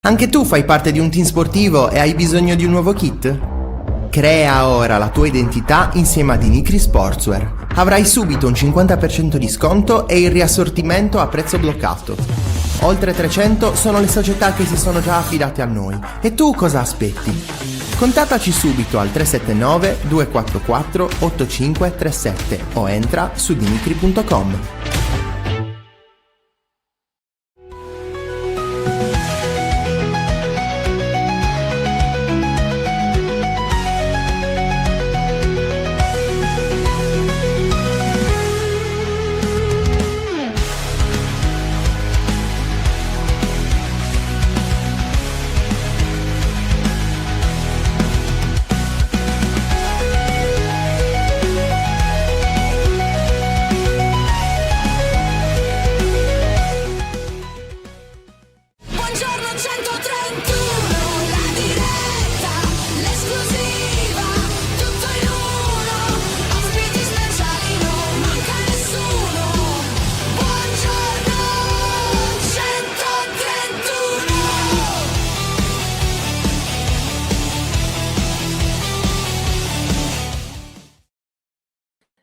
Anche tu fai parte di un team sportivo e hai bisogno di un nuovo kit? Crea ora la tua identità insieme ad Inicri Sportswear. Avrai subito un 50% di sconto e il riassortimento a prezzo bloccato. Oltre 300 sono le società che si sono già affidate a noi. E tu cosa aspetti? Contattaci subito al 379 244 8537 o entra su dinicri.com.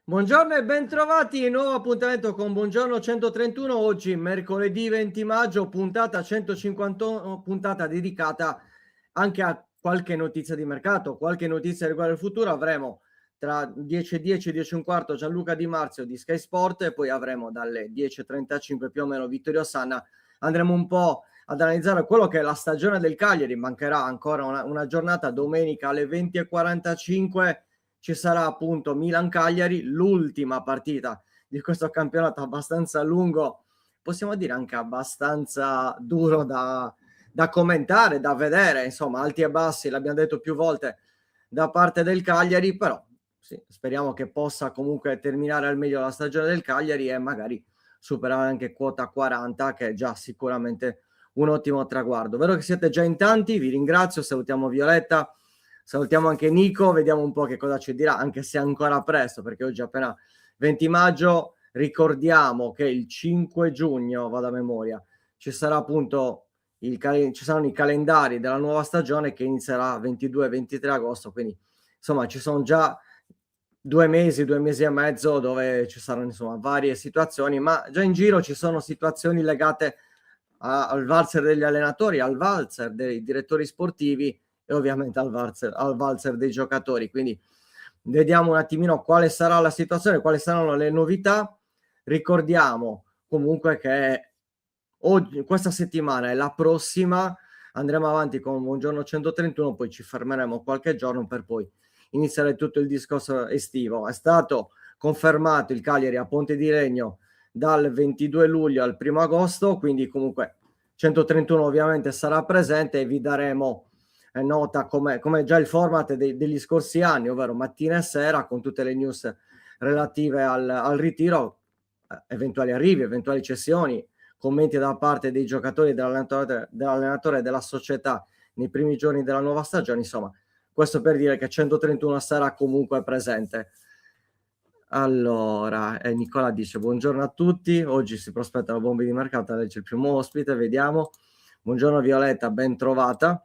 Buongiorno e bentrovati, nuovo appuntamento con Buongiorno 131, oggi mercoledì 20 maggio, puntata 151, puntata dedicata anche a qualche notizia di mercato, qualche notizia riguardo il futuro. Avremo tra 10:10 e 10 e un quarto Gianluca Di Marzio di Sky Sport e poi avremo dalle 10:35 più o meno Vittorio Sanna. Andremo un po' ad analizzare quello che è la stagione del Cagliari, mancherà ancora una giornata, domenica alle 20:45 ci sarà appunto Milan-Cagliari, l'ultima partita di questo campionato abbastanza lungo, possiamo dire anche abbastanza duro da commentare, da vedere, insomma alti e bassi, l'abbiamo detto più volte da parte del Cagliari, però sì, speriamo che possa comunque terminare al meglio la stagione del Cagliari e magari superare anche quota 40, che è già sicuramente un ottimo traguardo. Vedo che siete già in tanti, vi ringrazio, salutiamo Violetta, salutiamo anche Nico, vediamo un po' che cosa ci dirà, anche se è ancora presto, perché oggi è appena 20 maggio. Ricordiamo che il 5 giugno, vado a memoria, ci sarà appunto ci saranno i calendari della nuova stagione che inizierà 22-23 agosto, quindi insomma ci sono già 2 mesi e mezzo dove ci saranno insomma varie situazioni, ma già in giro ci sono situazioni legate al valzer degli allenatori, al valzer dei direttori sportivi e ovviamente al valzer dei giocatori. Quindi vediamo un attimino quale sarà la situazione, quali saranno le novità. Ricordiamo comunque che oggi, questa settimana e la prossima andremo avanti con Buongiorno 131, poi ci fermeremo qualche giorno per poi iniziare tutto il discorso estivo. È stato confermato il Cagliari a Ponte di Legno dal 22 luglio al 1 agosto, quindi comunque 131 ovviamente sarà presente e vi daremo nota come già il format degli scorsi anni, ovvero mattina e sera con tutte le news relative al ritiro, eventuali arrivi, eventuali cessioni, commenti da parte dei giocatori, dell'allenatore e della società nei primi giorni della nuova stagione. Insomma, questo per dire che 131 sarà comunque presente. Allora, Nicola dice buongiorno a tutti, oggi si prospettano bombe di mercato, legge il primo ospite, vediamo. Buongiorno Violetta, ben trovata.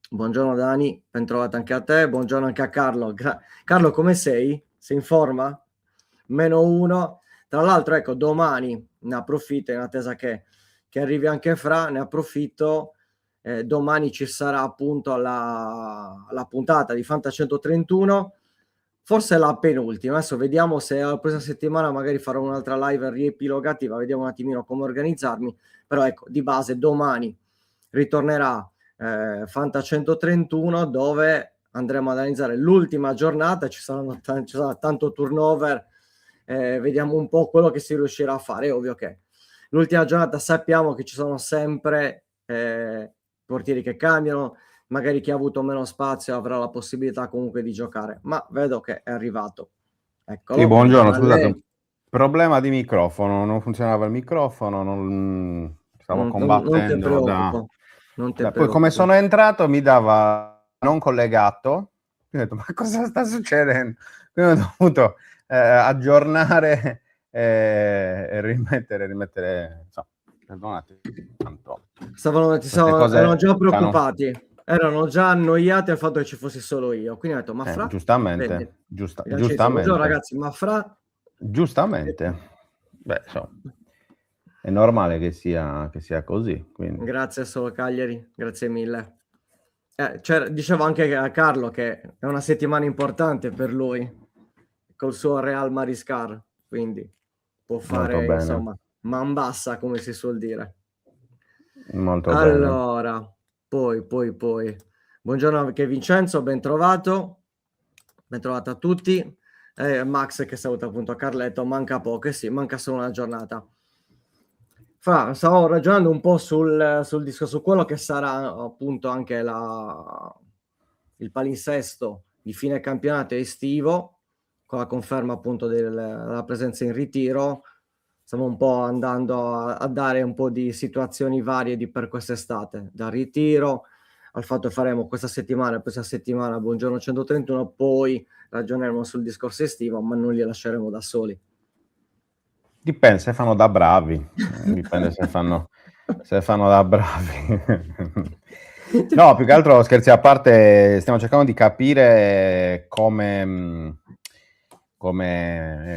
Buongiorno Dani, ben trovata anche a te, buongiorno anche a Carlo. Carlo, come sei? Sei in forma? -1. Tra l'altro, ecco, domani ne approfitto, in attesa che arrivi anche Fra, ne approfitto. Domani ci sarà appunto la puntata di Fanta 131, forse la penultima. Adesso vediamo se la prossima settimana magari farò un'altra live riepilogativa, vediamo un attimino come organizzarmi, però ecco, di base domani ritornerà Fanta 131 dove andremo ad analizzare l'ultima giornata, ci sarà tanto turnover, vediamo un po' quello che si riuscirà a fare. È ovvio che l'ultima giornata sappiamo che ci sono sempre portieri che cambiano, magari chi ha avuto meno spazio avrà la possibilità comunque di giocare, ma vedo che è arrivato. Eccolo. Sì, buongiorno, scusate, problema di microfono, non funzionava il microfono, stavo combattendo poi come sono entrato mi dava non collegato, quindi ho detto ma cosa sta succedendo? Quindi ho dovuto aggiornare e rimettere, insomma, perdonate tanto. erano già preoccupati, erano già annoiati al fatto che ci fossi solo io, quindi ho detto ma fra giustamente, giustamente. buongiorno ragazzi, ma fra giustamente, beh, insomma, è normale che sia così, quindi. Grazie solo Cagliari, grazie mille. Dicevo anche a Carlo che è una settimana importante per lui col suo Real Mariscar, quindi può fare insomma man bassa, come si suol dire. Molto allora, bene. Poi. Buongiorno anche Vincenzo, ben trovato a tutti. Max che saluta appunto Carletto, manca poco, sì, manca solo una giornata. Stavo ragionando un po' sul discorso, su quello che sarà appunto anche il palinsesto di fine campionato estivo, con la conferma appunto della presenza in ritiro. Stiamo un po' andando a dare un po' di situazioni varie per quest'estate, dal ritiro al fatto che faremo questa settimana Buongiorno 131, poi ragioneremo sul discorso estivo, ma non li lasceremo da soli. Dipende se fanno da bravi, dipende se fanno da bravi. No, più che altro, scherzi a parte, stiamo cercando di capire come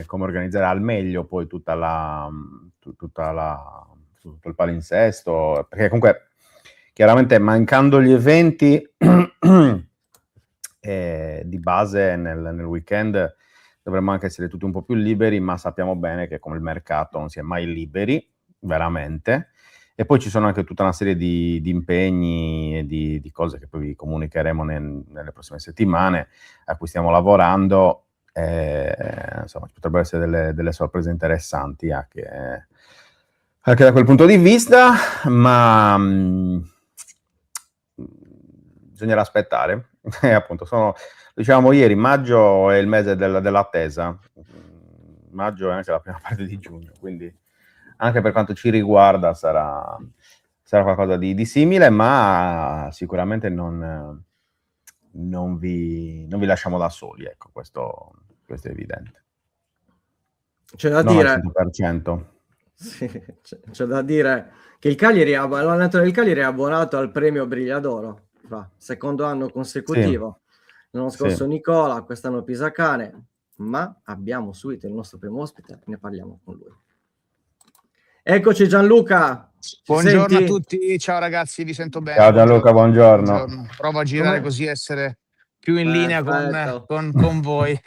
organizzare al meglio poi tutto il palinsesto, perché comunque chiaramente mancando gli eventi di base nel weekend dovremmo anche essere tutti un po' più liberi, ma sappiamo bene che come il mercato non si è mai liberi, veramente. E poi ci sono anche tutta una serie di impegni e di cose che poi vi comunicheremo nelle prossime settimane, a cui stiamo lavorando. Insomma, ci potrebbero essere delle sorprese interessanti anche da quel punto di vista, ma bisognerà aspettare. Appunto, dicevamo ieri, maggio è il mese dell'attesa, maggio è anche la prima parte di giugno, quindi anche per quanto ci riguarda sarà qualcosa di simile, ma sicuramente non vi lasciamo da soli, ecco, questo è evidente. C'è da non dire al 100%. Sì, c'è da dire che l'allenatore del Cagliari è abbonato al premio Brigliadoro, secondo anno consecutivo. L'anno scorso Nicola, quest'anno Pisacane, ma abbiamo subito il nostro primo ospite, ne parliamo con lui. Eccoci Gianluca. Buongiorno a tutti, ciao ragazzi, vi sento bene. Ciao Gianluca, buongiorno. Provo a girare così, essere più in linea con voi.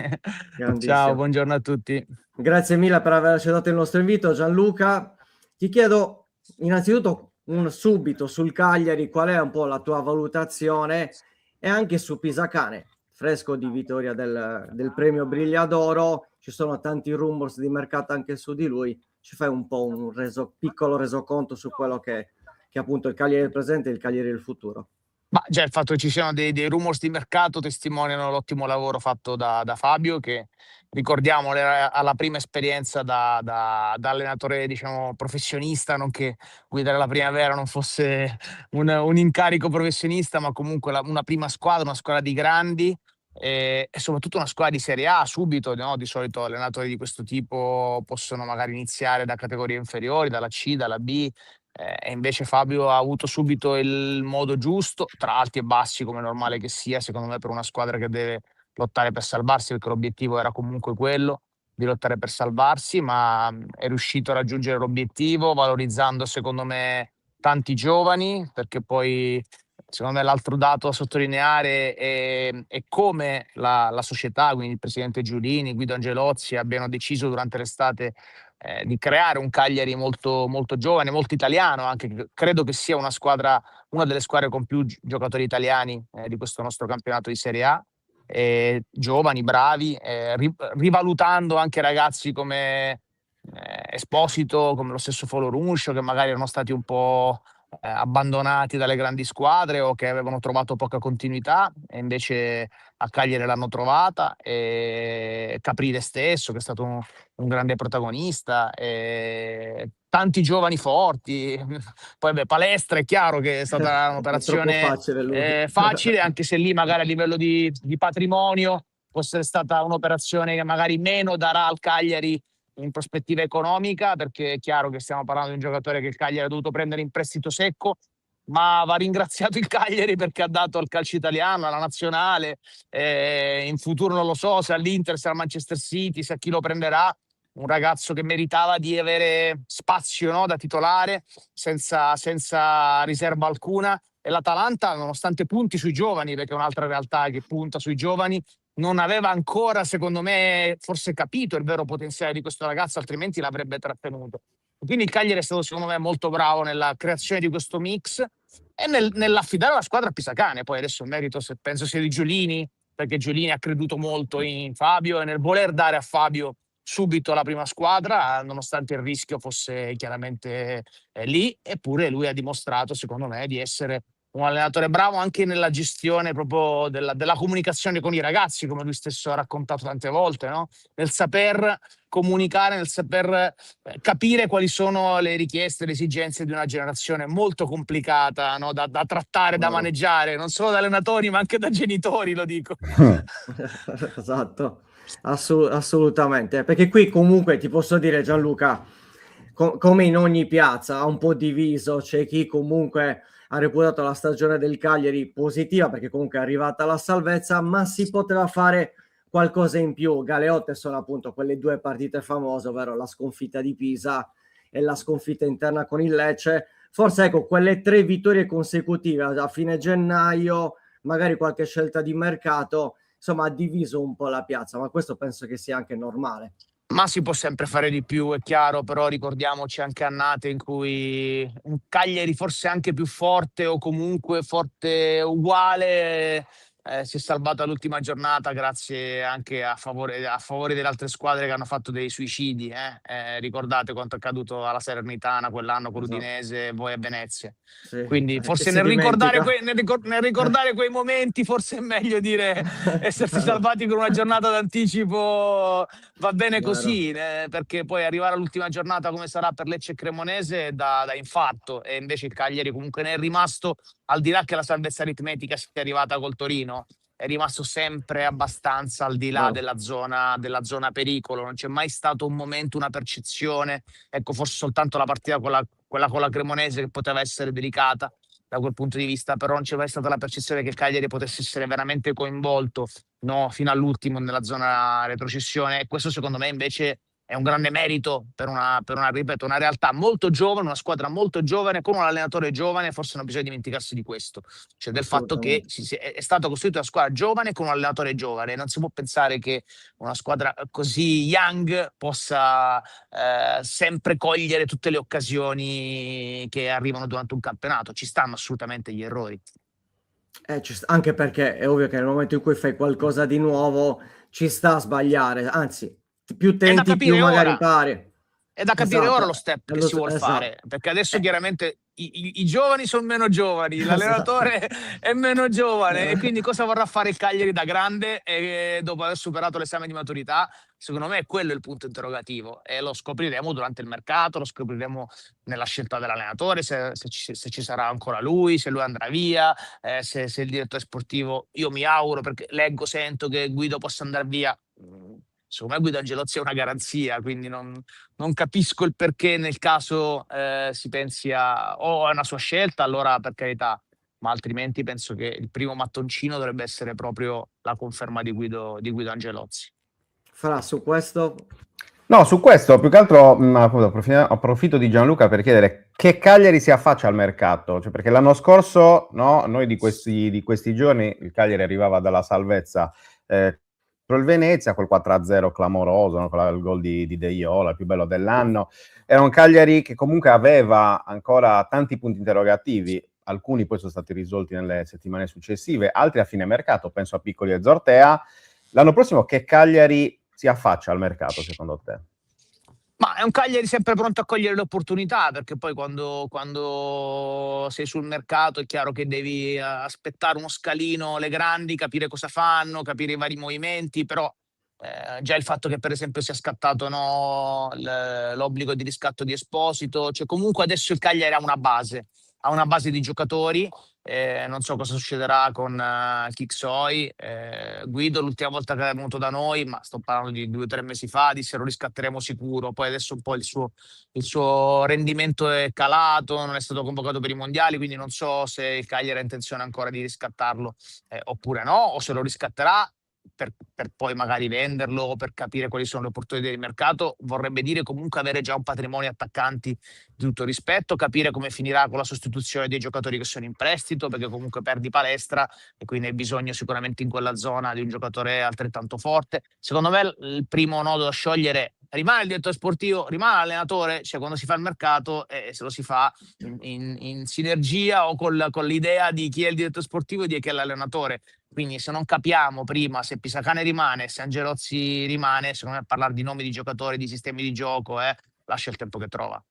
Ciao, buongiorno a tutti. Grazie mille per aver accettato il nostro invito, Gianluca. Ti chiedo innanzitutto subito sul Cagliari qual è un po' la tua valutazione e anche su Pisacane, fresco di vittoria del premio Brigliadoro. Ci sono tanti rumors di mercato anche su di lui. Ci fai un po' un piccolo resoconto su quello che appunto il Cagliari del presente e il Cagliari del futuro? Ma già il fatto che ci siano dei rumors di mercato testimoniano l'ottimo lavoro fatto da Fabio, che ricordiamo ha la prima esperienza da allenatore, diciamo, professionista, non che guidare la Primavera non fosse un incarico professionista, ma comunque una prima squadra, una squadra di grandi e soprattutto una squadra di Serie A subito, no? Di solito allenatori di questo tipo possono magari iniziare da categorie inferiori, dalla C, dalla B. E invece Fabio ha avuto subito il modo giusto, tra alti e bassi come è normale che sia, secondo me, per una squadra che deve lottare per salvarsi, perché l'obiettivo era comunque quello di lottare per salvarsi, ma è riuscito a raggiungere l'obiettivo valorizzando, secondo me, tanti giovani, perché poi secondo me l'altro dato da sottolineare è come la società, quindi il presidente Giulini, Guido Angelozzi, abbiano deciso durante l'estate di creare un Cagliari molto, molto giovane, molto italiano, anche credo che sia una delle squadre con più giocatori italiani di questo nostro campionato di Serie A, giovani, bravi, rivalutando anche ragazzi come Esposito, come lo stesso Foloruncio, che magari erano stati un po' abbandonati dalle grandi squadre o che avevano trovato poca continuità, e invece a Cagliari l'hanno trovata, e Caprile stesso, che è stato un grande protagonista, tanti giovani forti. Poi Palestra è chiaro che è stata un'operazione facile, anche se lì magari a livello di patrimonio può essere stata un'operazione che magari meno darà al Cagliari in prospettiva economica, perché è chiaro che stiamo parlando di un giocatore che il Cagliari ha dovuto prendere in prestito secco, ma va ringraziato il Cagliari perché ha dato al calcio italiano, alla nazionale, in futuro non lo so se all'Inter, se al Manchester City, se a chi lo prenderà, un ragazzo che meritava di avere spazio, no, da titolare senza riserva alcuna, e l'Atalanta, nonostante punti sui giovani, perché è un'altra realtà che punta sui giovani, non aveva ancora, secondo me, forse capito il vero potenziale di questo ragazzo, altrimenti l'avrebbe trattenuto. Quindi il Cagliari è stato, secondo me, molto bravo nella creazione di questo mix e nell'affidare la squadra a Pisacane. Poi adesso il merito penso sia di Giulini, perché Giulini ha creduto molto in Fabio e nel voler dare a Fabio subito la prima squadra, nonostante il rischio fosse chiaramente lì, eppure lui ha dimostrato, secondo me, di essere un allenatore bravo anche nella gestione proprio della comunicazione con i ragazzi, come lui stesso ha raccontato tante volte, no? Nel saper comunicare, nel saper capire quali sono le richieste, le esigenze di una generazione molto complicata, no? Da trattare, da maneggiare, non solo da allenatori ma anche da genitori, lo dico. Esatto, assolutamente, perché qui comunque ti posso dire, Gianluca, come in ogni piazza ha un po' diviso, c'è chi comunque ha reputato la stagione del Cagliari positiva perché comunque è arrivata la salvezza, ma si poteva fare qualcosa in più. Galeotte sono appunto quelle due partite famose, ovvero la sconfitta di Pisa e la sconfitta interna con il Lecce. Forse ecco, quelle 3 vittorie consecutive a fine gennaio, magari qualche scelta di mercato, insomma ha diviso un po' la piazza, ma questo penso che sia anche normale. Ma si può sempre fare di più, è chiaro, però ricordiamoci anche annate in cui un Cagliari forse anche più forte o comunque forte uguale si è salvato all'ultima giornata grazie anche a favore delle altre squadre che hanno fatto dei suicidi. Ricordate quanto è accaduto alla Salernitana quell'anno con l'Udinese e voi a Venezia. Sì, Quindi forse nel ricordare quei momenti forse è meglio dire essersi salvati con una giornata d'anticipo. Va bene così, perché poi arrivare all'ultima giornata come sarà per Lecce e Cremonese è da infarto, e invece il Cagliari comunque ne è rimasto, al di là che la salvezza aritmetica sia arrivata col Torino, è rimasto sempre abbastanza al di là della zona pericolo. Non c'è mai stato un momento, una percezione, ecco, forse soltanto la partita quella con la Cremonese che poteva essere delicata da quel punto di vista, però non c'è mai stata la percezione che il Cagliari potesse essere veramente coinvolto, no, fino all'ultimo nella zona retrocessione, e questo secondo me invece è un grande merito per ripeto, una realtà molto giovane, una squadra molto giovane, con un allenatore giovane. Forse non bisogna dimenticarsi di questo, cioè del fatto che è stata costruita una squadra giovane con un allenatore giovane. Non si può pensare che una squadra così young possa sempre cogliere tutte le occasioni che arrivano durante un campionato. Ci stanno assolutamente gli errori. Anche perché è ovvio che nel momento in cui fai qualcosa di nuovo ci sta a sbagliare, anzi più tenti più magari impari. È da capire ora lo step che si vuol fare, esatto. perché adesso chiaramente i giovani sono meno giovani, l'allenatore è meno giovane, e quindi cosa vorrà fare il Cagliari da grande e dopo aver superato l'esame di maturità? Secondo me è quello il punto interrogativo, e lo scopriremo durante il mercato, lo scopriremo nella scelta dell'allenatore, se ci sarà ancora lui, se lui andrà via, se il direttore sportivo, io mi auguro, perché leggo, sento che Guido possa andare via. Secondo me Guido Angelozzi è una garanzia, quindi non capisco il perché nel caso si pensi a è una sua scelta, allora per carità, ma altrimenti penso che il primo mattoncino dovrebbe essere proprio la conferma di Guido Angelozzi. Fra, su questo? No, su questo più che altro approfitto di Gianluca per chiedere che Cagliari si affaccia al mercato, cioè, perché l'anno scorso, no, noi di questi giorni il Cagliari arrivava dalla salvezza il Venezia, quel 4-0 clamoroso, no? Con il gol di De Iola, il più bello dell'anno. Era un Cagliari che comunque aveva ancora tanti punti interrogativi, alcuni poi sono stati risolti nelle settimane successive, altri a fine mercato, penso a Piccoli e Zortea. L'anno prossimo che Cagliari si affaccia al mercato, secondo te? Ma è un Cagliari sempre pronto a cogliere le opportunità, perché poi quando sei sul mercato è chiaro che devi aspettare uno scalino, le grandi, capire cosa fanno, capire i vari movimenti, però già il fatto che per esempio sia scattato, no, l'obbligo di riscatto di Esposito, cioè comunque adesso il Cagliari ha una base, ha una base di giocatori. Non so cosa succederà con Chixoy. Guido l'ultima volta che è venuto da noi, ma sto parlando di 2 o 3 mesi fa, disse lo riscatteremo sicuro. Poi adesso un po' il suo rendimento è calato, non è stato convocato per i mondiali, quindi non so se il Cagliari ha intenzione ancora di riscattarlo oppure no, o se lo riscatterà per poi magari venderlo, o per capire quali sono le opportunità di mercato. Vorrebbe dire comunque avere già un patrimonio attaccanti di tutto rispetto, capire come finirà con la sostituzione dei giocatori che sono in prestito, perché comunque perdi palestra e quindi hai bisogno sicuramente in quella zona di un giocatore altrettanto forte. Secondo me il primo nodo da sciogliere: rimane il direttore sportivo, rimane l'allenatore, cioè quando si fa il mercato se lo si fa in sinergia o con l'idea di chi è il direttore sportivo e di chi è l'allenatore. Quindi se non capiamo prima se Pisacane rimane, se Angelozzi rimane, secondo me parlare di nomi di giocatori, di sistemi di gioco, lascia il tempo che trova.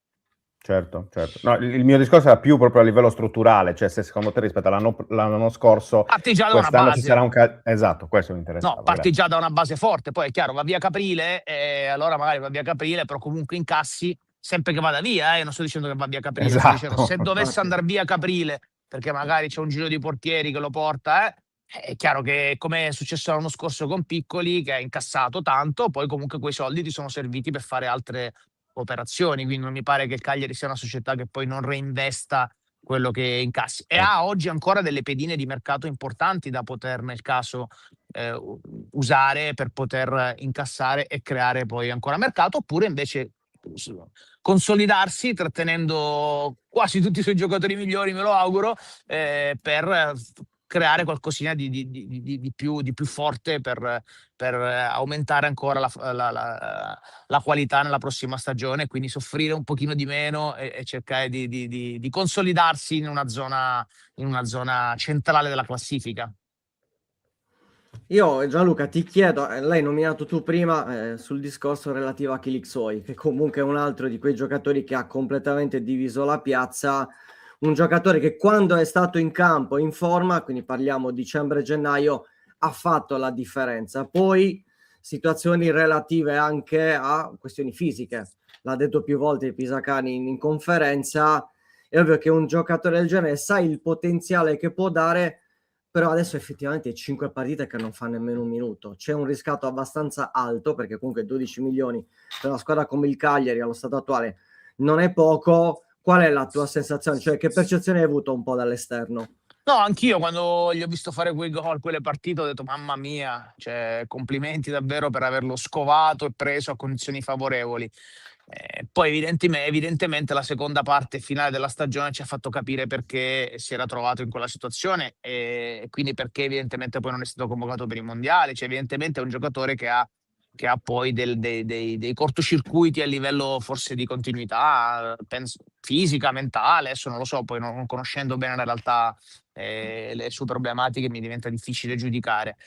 Certo. No, il mio discorso era più proprio a livello strutturale, cioè se secondo te rispetto all'anno scorso, parti già da una quest'anno base. ci sarà esatto, questo mi interessava. No, parti già da una base forte, poi è chiaro, va via Caprile, allora magari va via Caprile, però comunque incassi sempre che vada via, io non sto dicendo che va via Caprile, sto dicendo se dovesse andare via Caprile, perché magari c'è un giro di portieri che lo porta, è chiaro che come è successo l'anno scorso con Piccoli, che ha incassato tanto, poi comunque quei soldi ti sono serviti per fare altre operazioni, quindi non mi pare che il Cagliari sia una società che poi non reinvesta quello che incassi, e ha oggi ancora delle pedine di mercato importanti da poter nel caso usare per poter incassare e creare poi ancora mercato, oppure invece consolidarsi trattenendo quasi tutti i suoi giocatori migliori, me lo auguro, per creare qualcosina di più forte per aumentare ancora la qualità nella prossima stagione, quindi soffrire un pochino di meno e cercare di consolidarsi in una zona centrale della classifica. Io, Gianluca, ti chiedo, l'hai nominato tu prima sul discorso relativo a Chilixoy, che comunque è un altro di quei giocatori che ha completamente diviso la piazza, un giocatore che quando è stato in campo, in forma, quindi parliamo dicembre-gennaio, ha fatto la differenza. Poi situazioni relative anche a questioni fisiche, l'ha detto più volte Pisacani in conferenza, è ovvio che un giocatore del genere sa il potenziale che può dare, però adesso effettivamente 5 partite che non fa nemmeno un minuto, c'è un riscatto abbastanza alto, perché comunque 12 milioni per una squadra come il Cagliari allo stato attuale non è poco. Qual è la tua sensazione? Cioè, che percezione hai avuto un po' dall'esterno? No, anch'io quando gli ho visto fare quei gol, quelle partite, ho detto mamma mia, cioè, complimenti davvero per averlo scovato e preso a condizioni favorevoli. Poi evidentemente la seconda parte finale della stagione ci ha fatto capire perché si era trovato in quella situazione e quindi perché evidentemente poi non è stato convocato per i mondiali. Cioè, evidentemente è un giocatore che ha poi dei cortocircuiti a livello forse di continuità, penso, fisica, mentale, adesso non lo so, poi non conoscendo bene la realtà le sue problematiche mi diventa difficile giudicare.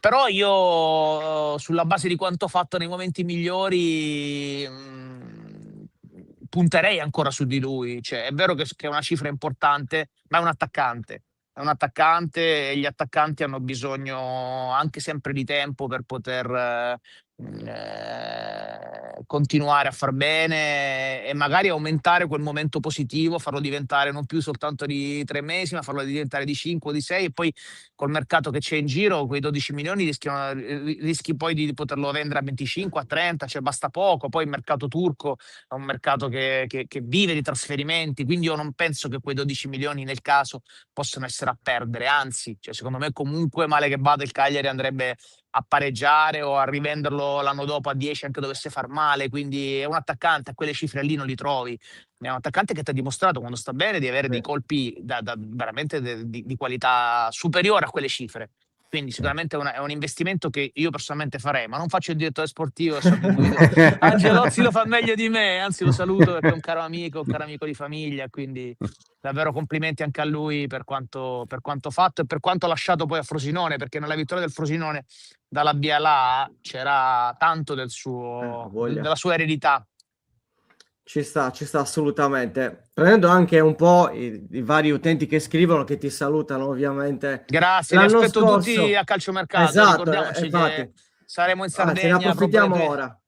Però io sulla base di quanto fatto nei momenti migliori punterei ancora su di lui. Cioè, è vero che è una cifra importante, ma è un attaccante. È un attaccante e gli attaccanti hanno bisogno anche sempre di tempo per poter continuare a far bene e magari aumentare quel momento positivo, farlo diventare non più soltanto di 3 mesi, ma farlo diventare di 5 o di 6, e poi col mercato che c'è in giro, quei 12 milioni rischi poi di poterlo vendere a 25, a 30, cioè basta poco. Poi il mercato turco è un mercato che vive di trasferimenti, quindi io non penso che quei 12 milioni nel caso possano essere a perdere, anzi, cioè, secondo me comunque male che vada il Cagliari andrebbe a pareggiare o a rivenderlo l'anno dopo a 10 anche dovesse far male, quindi è un attaccante, a quelle cifre lì non li trovi, è un attaccante che ti ha dimostrato quando sta bene di avere dei colpi veramente di qualità superiore a quelle cifre. Quindi sicuramente è un investimento che io personalmente farei, ma non faccio il direttore sportivo, so che Angelozzi lo fa meglio di me, anzi lo saluto perché è un caro amico di famiglia, quindi davvero complimenti anche a lui per quanto fatto e per quanto lasciato poi a Frosinone, perché nella vittoria del Frosinone dalla B alla c'era tanto della sua eredità. Ci sta assolutamente. Prendendo anche un po' i vari utenti che scrivono, che ti salutano ovviamente. Grazie, li aspetto tutti a calciomercato. Esatto, Ricordiamoci infatti. che saremo in Ce ne Sardegna approfittiamo ora.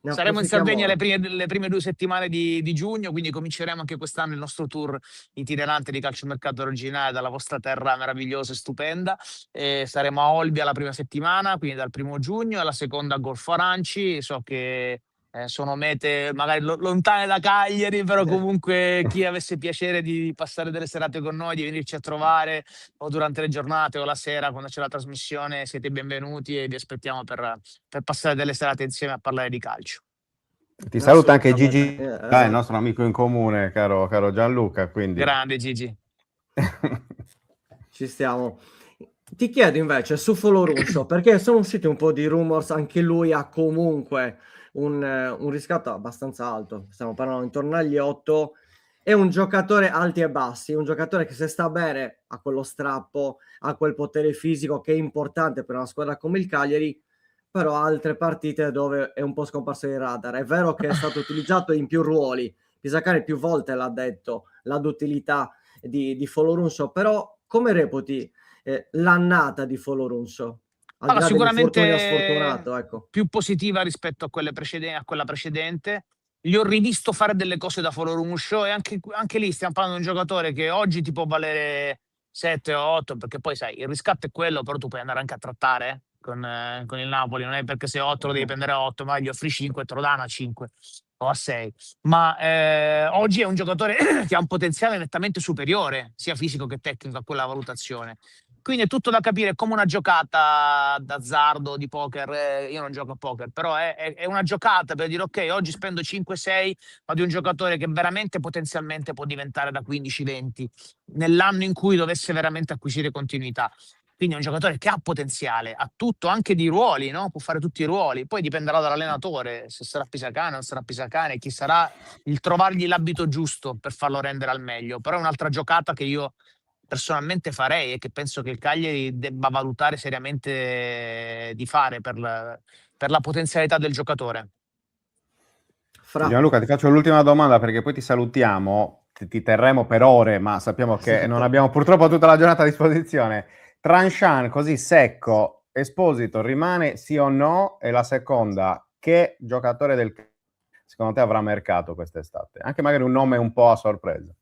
Saremo in Sardegna le prime 2 settimane di giugno, quindi cominceremo anche quest'anno il nostro tour itinerante di calciomercato originale dalla vostra terra meravigliosa e stupenda. Saremo a Olbia la prima settimana, quindi dal 1° giugno, e la seconda a Golfo Aranci. So che sono mete magari lontane da Cagliari, però comunque chi avesse piacere di passare delle serate con noi, di venirci a trovare o durante le giornate o la sera quando c'è la trasmissione, siete benvenuti e vi aspettiamo per passare delle serate insieme a parlare di calcio. Ti saluta anche Gigi, il nostro amico in comune, caro Gianluca. Quindi. Grande Gigi. Ci stiamo. Ti chiedo invece su Folorunso, perché sono usciti un po' di rumors, anche lui ha comunque un riscatto abbastanza alto, stiamo parlando intorno agli 8, è un giocatore alti e bassi, un giocatore che se sta bene ha quello strappo, ha quel potere fisico che è importante per una squadra come il Cagliari, però ha altre partite dove è un po' scomparso dai radar. È vero che è stato utilizzato in più ruoli, Pisacane più volte l'ha detto, la d'utilità di Folorunso, però come reputi l'annata di Folorunso? Allora, sicuramente sfortunato, ecco. Più positiva rispetto a quella precedente. Gli ho rivisto fare delle cose da Folorunso e anche lì stiamo parlando di un giocatore che oggi ti può valere 7 o 8, perché poi sai, il riscatto è quello, però tu puoi andare anche a trattare con il Napoli, non è perché se 8 lo devi prendere a 8, ma gli offri 5 e te lo danno a 5 o a 6. Ma oggi è un giocatore che ha un potenziale nettamente superiore, sia fisico che tecnico, a quella valutazione. Quindi è tutto da capire, come una giocata d'azzardo, di poker. Io non gioco a poker, però è una giocata per dire ok, oggi spendo 5-6, ma di un giocatore che veramente potenzialmente può diventare da 15-20 nell'anno in cui dovesse veramente acquisire continuità. Quindi è un giocatore che ha potenziale, ha tutto, anche di ruoli, no? Può fare tutti i ruoli, poi dipenderà dall'allenatore, se sarà Pisacane o non sarà Pisacane, chi sarà il trovargli l'abito giusto per farlo rendere al meglio. Però è un'altra giocata che io personalmente farei e che penso che il Cagliari debba valutare seriamente di fare per la potenzialità del giocatore. Gianluca, ti faccio l'ultima domanda perché poi ti salutiamo, ti terremo per ore, ma sappiamo che non abbiamo purtroppo tutta la giornata a disposizione. Tranchant così secco, Esposito rimane sì o no? E la seconda, che giocatore del secondo te avrà mercato quest'estate? Anche magari un nome un po' a sorpresa.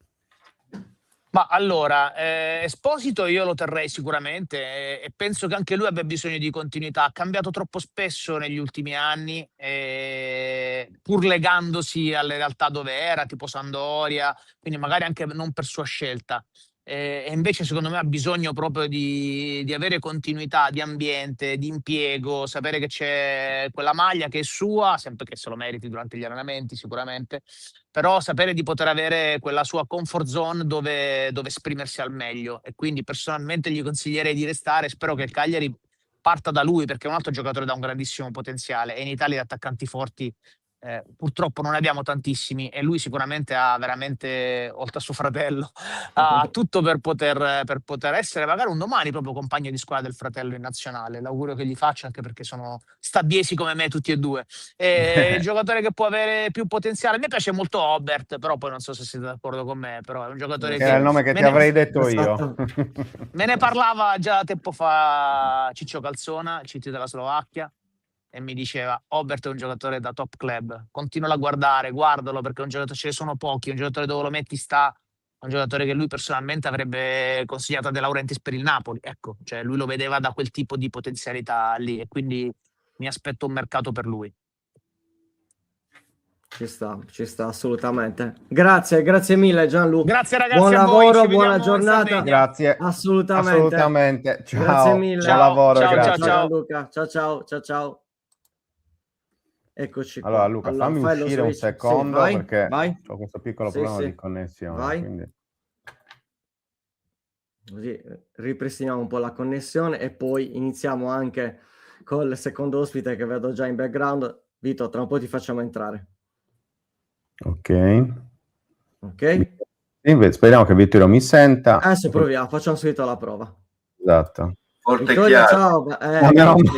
Ma allora, Esposito io lo terrei sicuramente e penso che anche lui abbia bisogno di continuità. Ha cambiato troppo spesso negli ultimi anni, pur legandosi alle realtà dove era, tipo Sampdoria, quindi magari anche non per sua scelta. E invece secondo me ha bisogno proprio di avere continuità di ambiente, di impiego, sapere che c'è quella maglia che è sua, sempre che se lo meriti durante gli allenamenti sicuramente, però sapere di poter avere quella sua comfort zone dove esprimersi al meglio. E quindi personalmente gli consiglierei di restare. Spero che il Cagliari parta da lui, perché è un altro giocatore da un grandissimo potenziale e in Italia di attaccanti forti purtroppo non ne abbiamo tantissimi, e lui sicuramente ha veramente, oltre a suo fratello, ha tutto per poter essere magari un domani proprio compagno di squadra del fratello in nazionale. L'augurio che gli faccio, anche perché sono staddiesi come me tutti e due. Il giocatore che può avere più potenziale, a me piace molto Obert, però poi non so se siete d'accordo con me, però è un giocatore che è il nome che ti avrei detto io. Me ne parlava già tempo fa Ciccio Calzona, CT della Slovacchia, e mi diceva: Obert è un giocatore da top club, continua a guardalo, perché è un giocatore, ce ne sono pochi, un giocatore dove lo metti sta, un giocatore che lui personalmente avrebbe consigliato a De Laurentiis per il Napoli, ecco, cioè lui lo vedeva da quel tipo di potenzialità lì, e quindi mi aspetto un mercato per lui. Ci sta assolutamente. Grazie mille Gianluca. Grazie ragazzi, buon lavoro, buona giornata. Grazie. Assolutamente. Ciao. Grazie mille. Buon lavoro, ciao Gianluca. Ciao. Eccoci qua. Allora Luca, fammi uscire un secondo, sì, perché ho questo piccolo problema di connessione. Vai. Quindi... Così ripristiniamo un po' la connessione e poi iniziamo anche col secondo ospite che vedo già in background. Vito, tra un po' ti facciamo entrare. Ok. Invece, speriamo che Vittorio mi senta. Adesso proviamo, facciamo subito la prova. Esatto. Vittorio, ciao. Grande.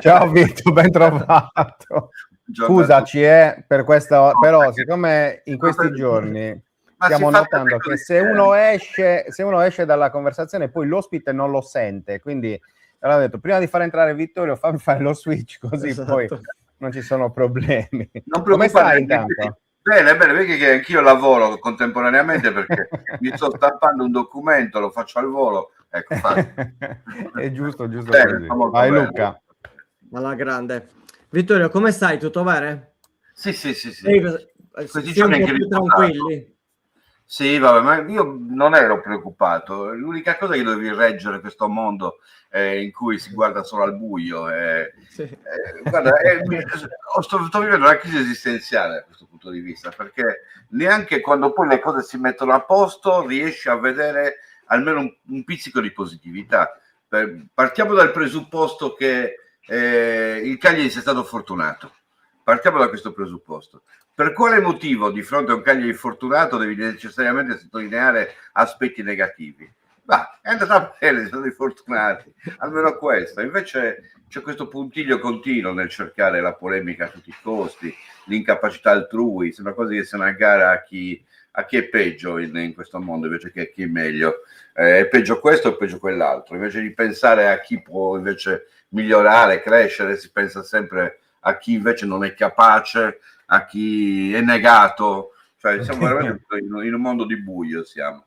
Ciao Vito, ben trovato. Scusaci per questa, però siccome in questi giorni stiamo notando che se uno esce dalla conversazione poi l'ospite non lo sente, quindi allora ho detto, prima di far entrare Vittorio fammi fare lo switch, così poi non ci sono problemi. Non Come stai intanto? Bene, vedi che anch'io lavoro contemporaneamente perché mi sto stampando un documento, lo faccio al volo, ecco, È giusto bene, così. Vai bene. Luca. Alla grande. Vittorio, come stai? Tutto bene? Sì. Questi giorni un po' più tranquilli? Sì, vabbè, ma io non ero preoccupato. L'unica cosa è che dovevi reggere questo mondo in cui si guarda solo al buio. Sì. Guarda, sto vivendo una crisi esistenziale da questo punto di vista, perché neanche quando poi le cose si mettono a posto riesci a vedere almeno un pizzico di positività. Partiamo dal presupposto che il Cagliari sia stato fortunato. Partiamo da questo presupposto. Per quale motivo di fronte a un Cagliari fortunato devi necessariamente sottolineare aspetti negativi? Ma è andata bene, sono fortunati, almeno questo. Invece c'è questo puntiglio continuo nel cercare la polemica a tutti i costi, l'incapacità altrui, sembra quasi che sia una gara a chi è peggio in questo mondo invece che a chi è meglio. È peggio questo o peggio quell'altro. Invece di pensare a chi può invece migliorare, crescere, si pensa sempre a chi invece non è capace, a chi è negato, cioè siamo veramente in un mondo di buio siamo.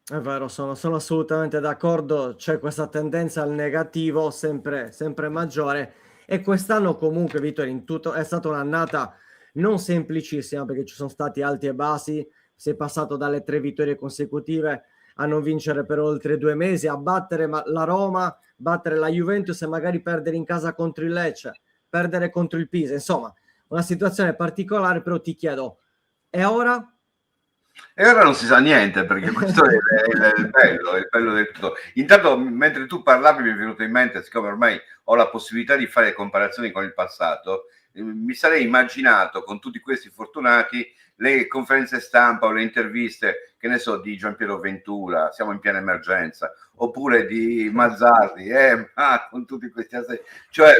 È vero, sono assolutamente d'accordo, c'è questa tendenza al negativo sempre maggiore e quest'anno comunque, Vittorio, in tutto è stata un'annata non semplicissima perché ci sono stati alti e bassi, si è passato dalle 3 vittorie consecutive a non vincere per oltre 2 mesi, a battere la Roma, battere la Juventus e magari perdere in casa contro il Lecce, perdere contro il Pisa, insomma una situazione particolare, però ti chiedo, e ora? E ora non si sa niente, perché questo è il bello del tutto. Intanto, mentre tu parlavi, mi è venuto in mente, siccome ormai ho la possibilità di fare comparazioni con il passato, mi sarei immaginato con tutti questi fortunati le conferenze stampa o le interviste, che ne so, di Gianpiero Ventura, siamo in piena emergenza, oppure di Mazzarri, ma con tutti questi aspetti. Cioè,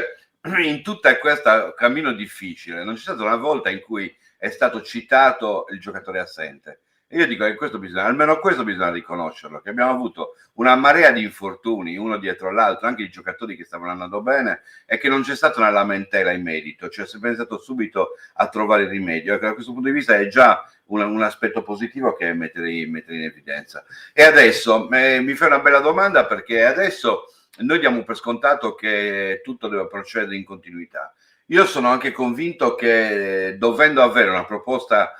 in tutta questa cammino difficile, non c'è stata una volta in cui è stato citato il giocatore assente. E io dico che almeno questo bisogna riconoscerlo, che abbiamo avuto una marea di infortuni, uno dietro l'altro, anche i giocatori che stavano andando bene, e che non c'è stata una lamentela in merito, cioè si è pensato subito a trovare il rimedio. Ecco, da questo punto di vista è già un aspetto positivo che mettere in evidenza. E adesso mi fai una bella domanda, perché adesso noi diamo per scontato che tutto deve procedere in continuità. Io sono anche convinto che dovendo avere una proposta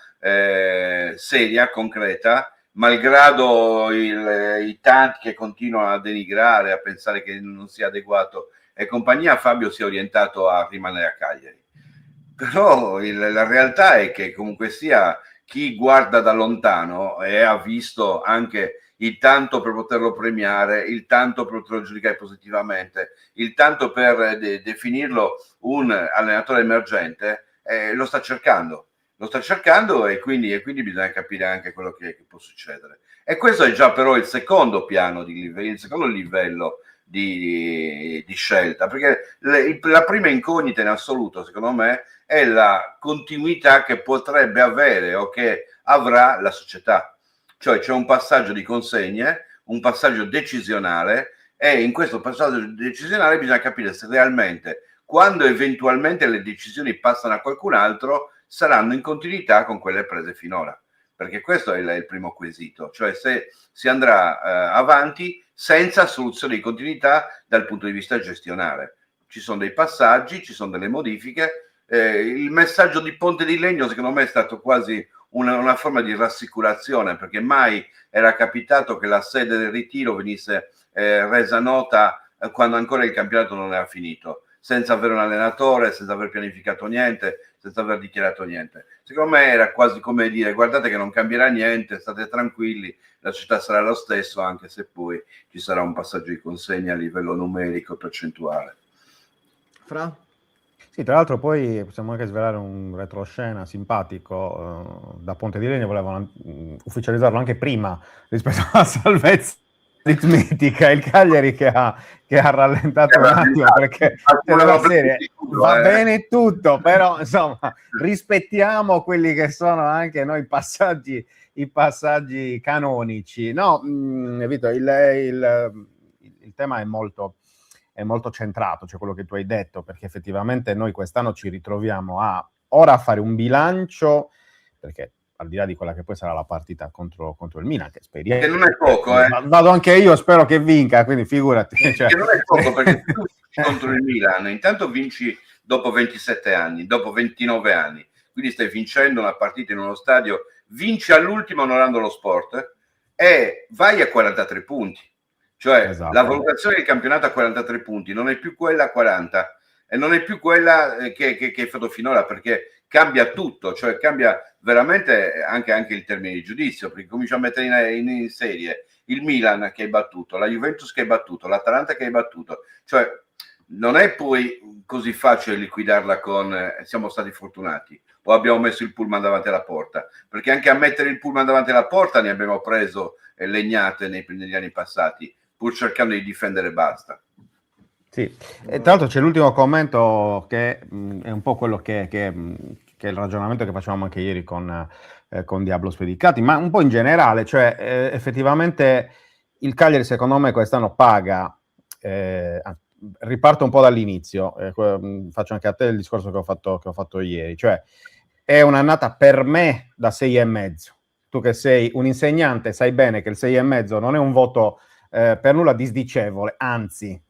seria, concreta, malgrado i tanti che continuano a denigrare, a pensare che non sia adeguato e compagnia, Fabio si è orientato a rimanere a Cagliari. Però la realtà è che comunque sia chi guarda da lontano e ha visto anche il tanto per poterlo premiare, il tanto per poterlo giudicare positivamente, il tanto per definirlo un allenatore emergente, lo sta cercando e quindi bisogna capire anche quello che può succedere. E questo è già però il secondo piano, il secondo livello di scelta, perché la prima incognita in assoluto, secondo me, è la continuità che potrebbe avere o che avrà la società. Cioè c'è un passaggio di consegne, un passaggio decisionale, e in questo passaggio decisionale bisogna capire se realmente, quando eventualmente le decisioni passano a qualcun altro, saranno in continuità con quelle prese finora, perché questo è il primo quesito, cioè se si andrà avanti senza soluzione di continuità dal punto di vista gestionale. Ci sono dei passaggi, ci sono delle modifiche. Il messaggio di Ponte di Legno secondo me è stato quasi una forma di rassicurazione, perché mai era capitato che la sede del ritiro venisse resa nota quando ancora il campionato non era finito, senza avere un allenatore, senza aver pianificato niente, senza aver dichiarato niente. Secondo me era quasi come dire: guardate che non cambierà niente, state tranquilli, la città sarà lo stesso, anche se poi ci sarà un passaggio di consegna a livello numerico, percentuale. Fra? Sì, tra l'altro poi possiamo anche svelare un retroscena simpatico. Da Ponte di Legno volevano ufficializzarlo anche prima rispetto alla salvezza aritmetica, il Cagliari che ha rallentato un attimo, perché nella serie va bene tutto, però insomma rispettiamo quelli che sono anche noi i passaggi canonici. No, Vito, il tema è molto è molto centrato, cioè quello che tu hai detto, perché effettivamente noi quest'anno ci ritroviamo ora a fare un bilancio, perché al di là di quella che poi sarà la partita contro il Milan, che speriamo. Che non è poco, Vado anche io, spero che vinca, quindi figurati. Cioè. Che non è poco, perché tu vinci contro il Milan, intanto vinci dopo 27 anni, dopo 29 anni, quindi stai vincendo una partita in uno stadio, vinci all'ultimo onorando lo sport e vai a 43 punti. Cioè esatto. La valutazione del campionato a 43 punti non è più quella a 40 e non è più quella che hai fatto finora, perché cambia tutto, cioè cambia veramente anche il termine di giudizio, perché comincia a mettere in serie il Milan che hai battuto, la Juventus che hai battuto, l'Atalanta che hai battuto, cioè non è poi così facile liquidarla con siamo stati fortunati o abbiamo messo il pullman davanti alla porta, perché anche a mettere il pullman davanti alla porta ne abbiamo preso legnate negli anni passati, pur cercando di difendere basta. Sì, e tra l'altro c'è l'ultimo commento che è un po' quello che è il ragionamento che facevamo anche ieri con Diablo Spedicati, ma un po' in generale, cioè effettivamente il Cagliari secondo me quest'anno paga, riparto un po' dall'inizio, faccio anche a te il discorso che ho fatto ieri, cioè è un'annata per me da 6,5. Tu che sei un insegnante sai bene che il 6,5 non è un voto per nulla disdicevole, anzi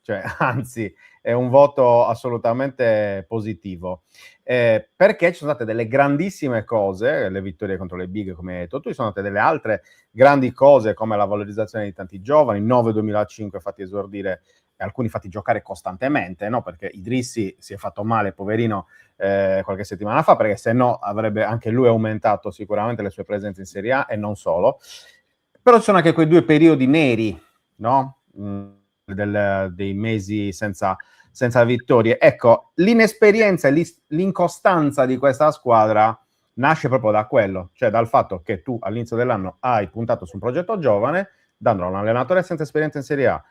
è un voto assolutamente positivo, perché ci sono state delle grandissime cose, le vittorie contro le big come hai detto tu, ci sono state delle altre grandi cose come la valorizzazione di tanti giovani, 9-2005 fatti esordire e alcuni fatti giocare costantemente, no? Perché Idrissi si è fatto male, poverino, qualche settimana fa, perché se no avrebbe anche lui aumentato sicuramente le sue presenze in Serie A e non solo. Però ci sono anche quei 2 periodi neri, no? Dei mesi senza vittorie. Ecco, l'inesperienza e l'incostanza di questa squadra nasce proprio da quello, cioè dal fatto che tu all'inizio dell'anno hai puntato su un progetto giovane, dandolo a un allenatore senza esperienza in Serie A,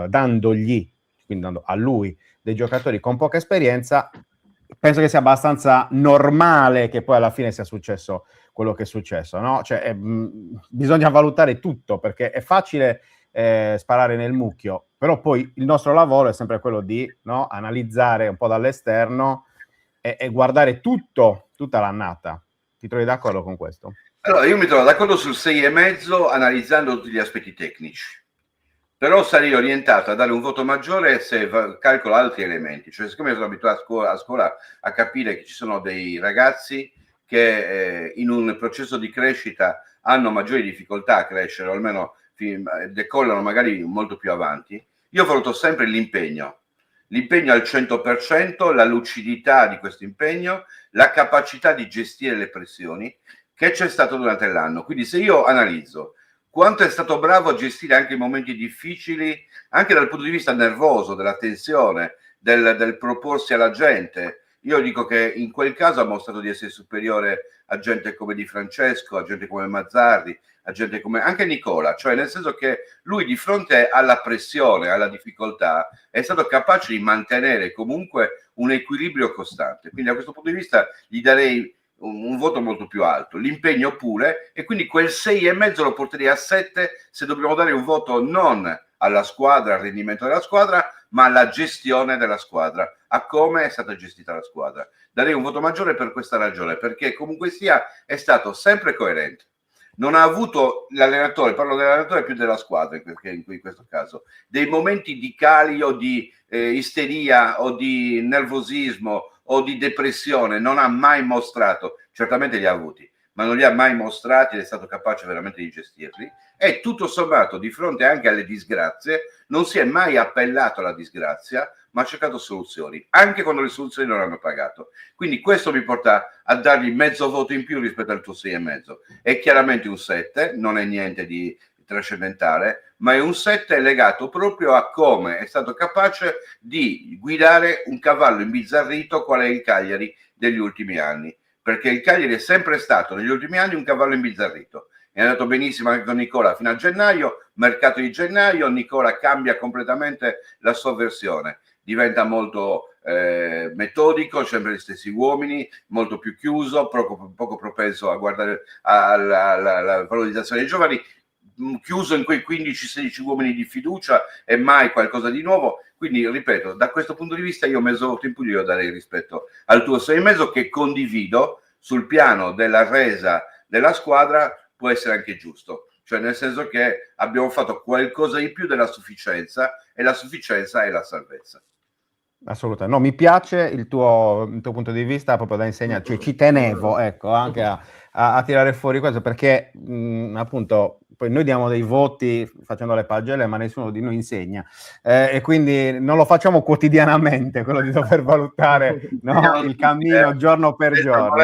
dandogli, quindi dando a lui dei giocatori con poca esperienza. Penso che sia abbastanza normale che poi alla fine sia successo quello che è successo, no? Cioè, bisogna valutare tutto, perché è facile sparare nel mucchio, però poi il nostro lavoro è sempre quello di analizzare un po' dall'esterno e guardare tutta l'annata. Ti trovi d'accordo con questo? Allora, io mi trovo d'accordo sul 6,5 analizzando tutti gli aspetti tecnici, però sarei orientato a dare un voto maggiore se calcolo altri elementi, cioè siccome sono abituato a scuola a capire che ci sono dei ragazzi che in un processo di crescita hanno maggiori difficoltà a crescere, o almeno decollano magari molto più avanti, io valuto sempre l'impegno al 100%, la lucidità di questo impegno, la capacità di gestire le pressioni che c'è stato durante l'anno. Quindi se io analizzo quanto è stato bravo a gestire anche i momenti difficili, anche dal punto di vista nervoso, della tensione, del proporsi alla gente, io dico che in quel caso ha mostrato di essere superiore a gente come Di Francesco, a gente come Mazzarri, a gente come anche Nicola, cioè nel senso che lui di fronte alla pressione, alla difficoltà, è stato capace di mantenere comunque un equilibrio costante. Quindi da questo punto di vista gli darei un voto molto più alto, l'impegno pure, e quindi quel 6,5 lo porterei a 7 se dobbiamo dare un voto non alla squadra, al rendimento della squadra, ma alla gestione della squadra, a come è stata gestita la squadra. Darei un voto maggiore per questa ragione, perché comunque sia è stato sempre coerente. Non ha avuto l'allenatore, parlo dell'allenatore più della squadra in questo caso, dei momenti di cali o di isteria o di nervosismo o di depressione, non ha mai mostrato, certamente li ha avuti, ma non li ha mai mostrati ed è stato capace veramente di gestirli, e tutto sommato di fronte anche alle disgrazie non si è mai appellato alla disgrazia, ma ha cercato soluzioni, anche quando le soluzioni non hanno pagato. Quindi questo mi porta a dargli mezzo voto in più rispetto al tuo 6,5. È chiaramente un 7, non è niente di trascendentale, ma è un 7 legato proprio a come è stato capace di guidare un cavallo imbizzarrito qual è il Cagliari degli ultimi anni, perché il Cagliari è sempre stato negli ultimi anni un cavallo imbizzarrito. È andato benissimo anche con Nicola fino a gennaio, mercato di gennaio, Nicola cambia completamente la sua versione, diventa molto metodico, sempre gli stessi uomini, molto più chiuso, poco propenso a guardare alla valorizzazione dei giovani, chiuso in quei 15-16 uomini di fiducia e mai qualcosa di nuovo. Quindi, ripeto, da questo punto di vista io mezzo voto in più io darei rispetto al tuo 6,5, che condivido sul piano della resa della squadra, può essere anche giusto. Cioè nel senso che abbiamo fatto qualcosa di più della sufficienza, e la sufficienza è la salvezza. Assolutamente, no, mi piace il tuo punto di vista proprio da insegnante, cioè ci tenevo, ecco, anche a tirare fuori questo, perché appunto poi noi diamo dei voti facendo le pagelle, ma nessuno di noi insegna, e quindi non lo facciamo quotidianamente, quello di dover valutare, no, il cammino giorno per giorno.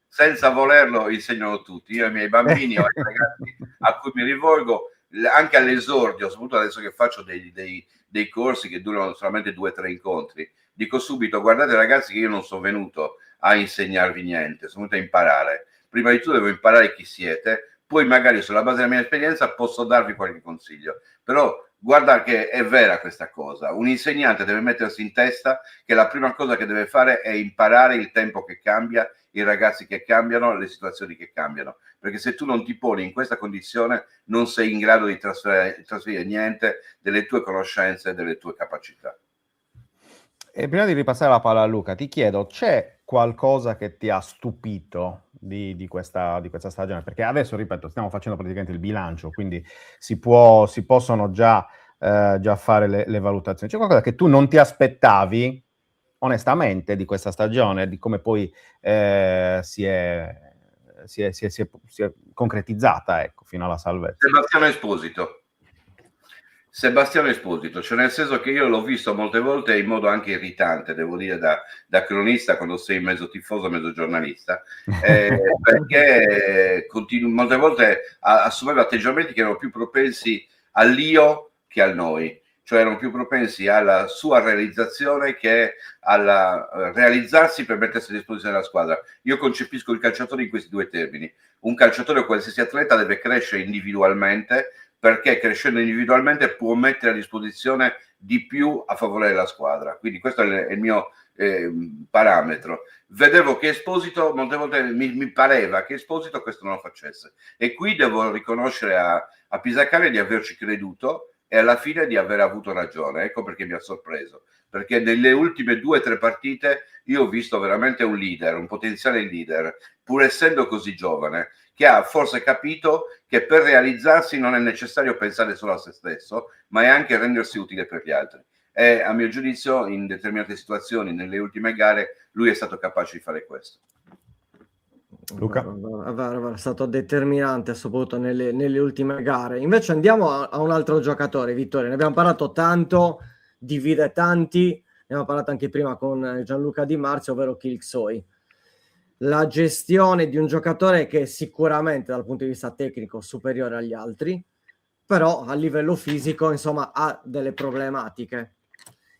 Senza volerlo insegnano tutti, io ai miei bambini o ai ragazzi a cui mi rivolgo, anche all'esordio, soprattutto adesso che faccio dei corsi che durano solamente 2 o 3 incontri, dico subito: guardate ragazzi che io non sono venuto a insegnarvi niente, sono venuto a imparare. Prima di tutto devo imparare chi siete, poi magari sulla base della mia esperienza posso darvi qualche consiglio, però guarda che è vera questa cosa. Un insegnante deve mettersi in testa che la prima cosa che deve fare è imparare il tempo che cambia, i ragazzi che cambiano, le situazioni che cambiano, perché se tu non ti poni in questa condizione non sei in grado di trasferire niente delle tue conoscenze e delle tue capacità. E prima di ripassare la palla a Luca, ti chiedo, c'è qualcosa che ti ha stupito di questa stagione? Perché adesso, ripeto, stiamo facendo praticamente il bilancio, quindi si possono già fare le valutazioni. C'è qualcosa che tu non ti aspettavi, onestamente, di questa stagione, di come poi si è concretizzata, ecco, fino alla salvezza? Sebastiano Esposito, cioè nel senso che io l'ho visto molte volte in modo anche irritante, devo dire, da cronista, quando sei mezzo tifoso, mezzo giornalista, perché molte volte assumeva atteggiamenti che erano più propensi all'io che al noi, cioè erano più propensi alla sua realizzazione che alla realizzarsi per mettersi a disposizione della squadra. Io concepisco il calciatore in questi 2 termini: un calciatore o qualsiasi atleta deve crescere individualmente, perché crescendo individualmente può mettere a disposizione di più a favore della squadra. Quindi questo è il mio parametro. Vedevo che Esposito, molte volte mi pareva che Esposito questo non lo facesse, e qui devo riconoscere a Pisacane di averci creduto e alla fine di aver avuto ragione. Ecco perché mi ha sorpreso, perché nelle ultime 2 o 3 partite io ho visto veramente un leader, un potenziale leader, pur essendo così giovane, che ha forse capito che per realizzarsi non è necessario pensare solo a se stesso, ma è anche rendersi utile per gli altri. E a mio giudizio, in determinate situazioni, nelle ultime gare, lui è stato capace di fare questo. Luca? È stato determinante soprattutto nelle ultime gare. Invece andiamo a un altro giocatore, Vittorio. Ne abbiamo parlato tanto, divide tanti, ne abbiamo parlato anche prima con Gianluca Di Marzio, ovvero Kilxoy. La gestione di un giocatore che sicuramente dal punto di vista tecnico superiore agli altri, però a livello fisico insomma ha delle problematiche,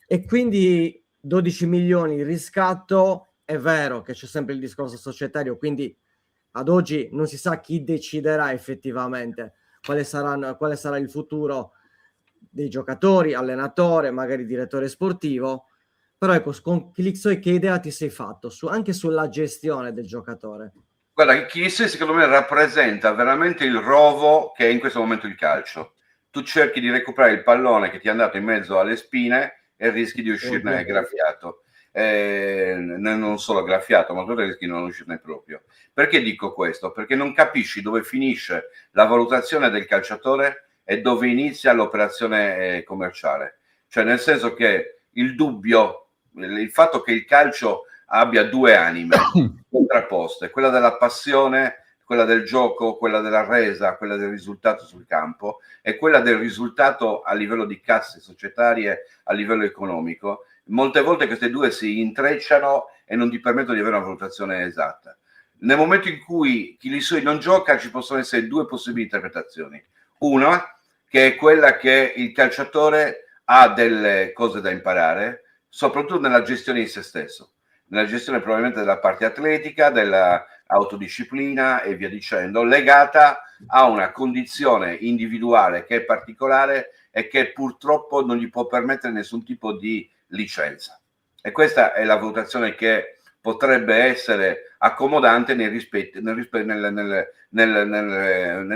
e quindi 12 milioni di riscatto. È vero che c'è sempre il discorso societario, quindi ad oggi non si sa chi deciderà effettivamente quale sarà il futuro dei giocatori, allenatore, magari direttore sportivo. Però ecco, con Kilixoy che idea ti sei fatto anche sulla gestione del giocatore? Guarda, Kilixoy secondo me rappresenta veramente il rovo che è in questo momento il calcio. Tu cerchi di recuperare il pallone che ti è andato in mezzo alle spine e rischi di uscirne graffiato. Non solo graffiato, ma tu rischi di non uscirne proprio. Perché dico questo? Perché non capisci dove finisce la valutazione del calciatore e dove inizia l'operazione commerciale. Cioè nel senso che il dubbio, il fatto che il calcio abbia 2 anime contrapposte, quella della passione, quella del gioco, quella della resa, quella del risultato sul campo, e quella del risultato a livello di casse societarie, a livello economico. Molte volte queste 2 si intrecciano e non ti permettono di avere una valutazione esatta. Nel momento in cui Kilixoy non gioca, ci possono essere 2 possibili interpretazioni. Una, che è quella che il calciatore ha delle cose da imparare, soprattutto nella gestione di se stesso, nella gestione probabilmente della parte atletica, della autodisciplina e via dicendo, legata a una condizione individuale che è particolare e che purtroppo non gli può permettere nessun tipo di licenza. E questa è la valutazione che potrebbe essere accomodante nel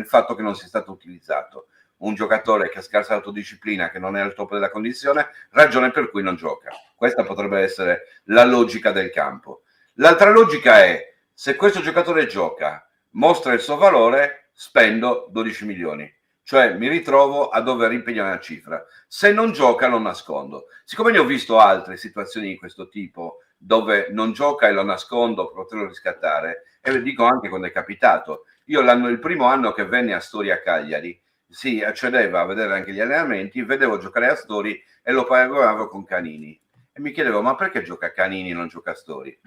fatto che non sia stato utilizzato. Un giocatore che ha scarsa autodisciplina, che non è al top della condizione, ragione per cui non gioca. Questa potrebbe essere la logica del campo. L'altra logica è: se questo giocatore gioca, mostra il suo valore, spendo 12 milioni. Cioè mi ritrovo a dover impegnare una cifra. Se non gioca lo nascondo. Siccome ne ho visto altre situazioni di questo tipo, dove non gioca e lo nascondo per poterlo riscattare, e ve dico anche quando è capitato. Io il primo anno che venni a Stori a Cagliari, si accedeva a vedere anche gli allenamenti, vedevo giocare a Stori e lo paragonavo con Canini. E mi chiedevo, ma perché gioca Canini e non gioca a Stori?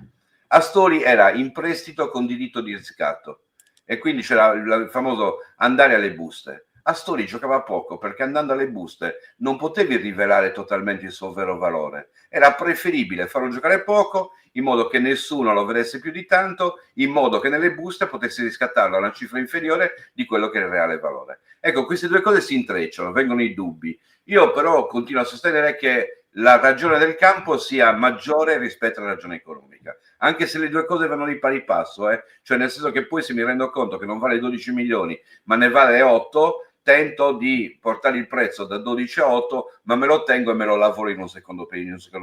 A Stori era in prestito con diritto di riscatto e quindi c'era il famoso andare alle buste. A Stori giocava poco perché andando alle buste non potevi rivelare totalmente il suo vero valore. Era preferibile farlo giocare poco in modo che nessuno lo vedesse più di tanto, in modo che nelle buste potessi riscattarlo a una cifra inferiore di quello che è il reale valore. Ecco, queste due cose si intrecciano, vengono i dubbi. Io però continuo a sostenere che la ragione del campo sia maggiore rispetto alla ragione economica, anche se le due cose vanno di pari passo, cioè nel senso che poi se mi rendo conto che non vale 12 milioni ma ne vale 8, tento di portare il prezzo da 12 a 8, ma me lo tengo e me lo lavoro in un secondo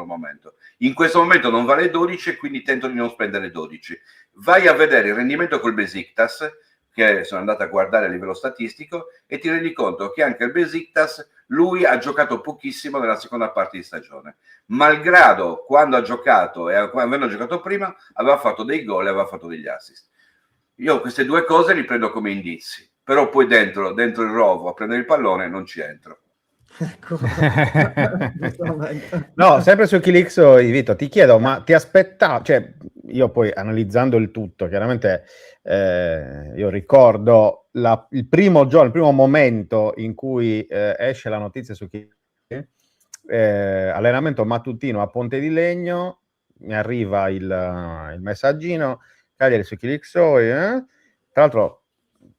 momento. In questo momento non vale 12 e quindi tento di non spendere 12. Vai a vedere il rendimento col Besiktas, che sono andato a guardare a livello statistico, e ti rendi conto che anche il Besiktas, lui ha giocato pochissimo nella seconda parte di stagione, malgrado quando ha giocato e avendo giocato prima aveva fatto dei gol e aveva fatto degli assist. Io queste due cose li prendo come indizi, però poi dentro il rovo a prendere il pallone non ci entro. Ecco. No, sempre su Chilix, Vito, ti chiedo, ma ti aspettavi, cioè io poi analizzando il tutto, chiaramente io ricordo il primo giorno, il primo momento in cui esce la notizia su Chilix, allenamento mattutino a Ponte di Legno, mi arriva il messaggino, Cagliari su Chilix, tra l'altro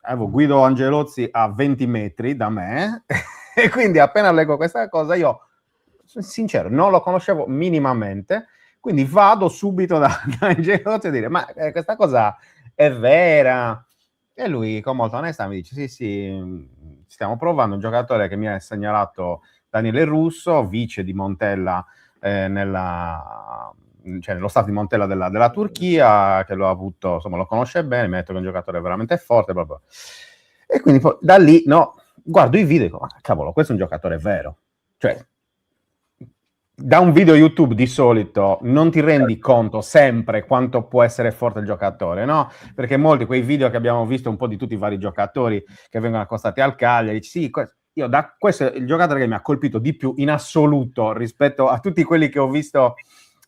avevo Guido Angelozzi a 20 metri da me e quindi appena leggo questa cosa io, sincero, non lo conoscevo minimamente, quindi vado subito da Angelozzi a dire ma questa cosa è vera? E lui con molta onestà mi dice sì, stiamo provando un giocatore che mi ha segnalato Daniele Russo, vice di Montella nello staff di Montella della Turchia, che lo ha avuto, insomma lo conosce bene, mi ha detto che è un giocatore veramente forte, bla bla. E quindi poi, da lì guardo i video e dico, ma cavolo, questo è un giocatore vero. Cioè, da un video YouTube di solito non ti rendi conto sempre quanto può essere forte il giocatore, no? Perché molti quei video che abbiamo visto un po' di tutti i vari giocatori che vengono accostati al Cagliari, sì, questo è il giocatore che mi ha colpito di più in assoluto rispetto a tutti quelli che ho visto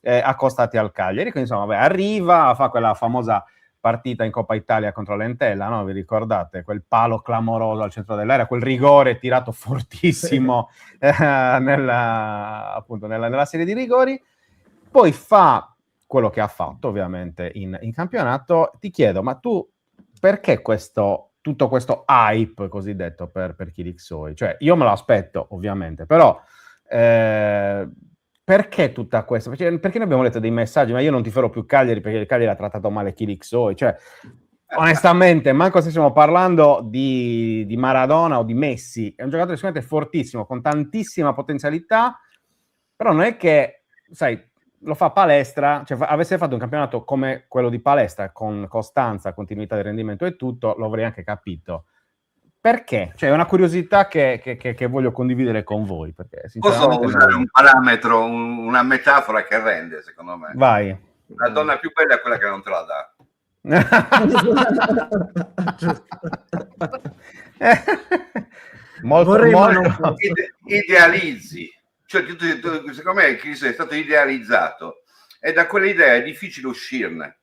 accostati al Cagliari. Quindi insomma, arriva, fa quella famosa partita in Coppa Italia contro l'Entella, no? Vi ricordate? Quel palo clamoroso al centro dell'area, quel rigore tirato fortissimo nella serie di rigori. Poi fa quello che ha fatto ovviamente in campionato. Ti chiedo, ma tu perché tutto questo hype cosiddetto per Chilixoi? Cioè io me lo aspetto ovviamente, però perché tutta questa? Perché noi abbiamo letto dei messaggi, ma io non tiferò più Cagliari perché il Cagliari ha trattato male Chilixoi, cioè onestamente, manco se stiamo parlando di Maradona o di Messi, è un giocatore sicuramente fortissimo, con tantissima potenzialità, però non è che, sai, lo fa palestra, cioè avesse fatto un campionato come quello di palestra, con costanza, continuità di rendimento e tutto, lo avrei anche capito. Perché? Cioè è una curiosità che voglio condividere con voi. Perché, posso usare un parametro, una metafora che rende, secondo me. Vai. La donna più bella è quella che non te la dà. molto. Idealizzi, cioè secondo me Cristo è stato idealizzato e da quell'idea è difficile uscirne,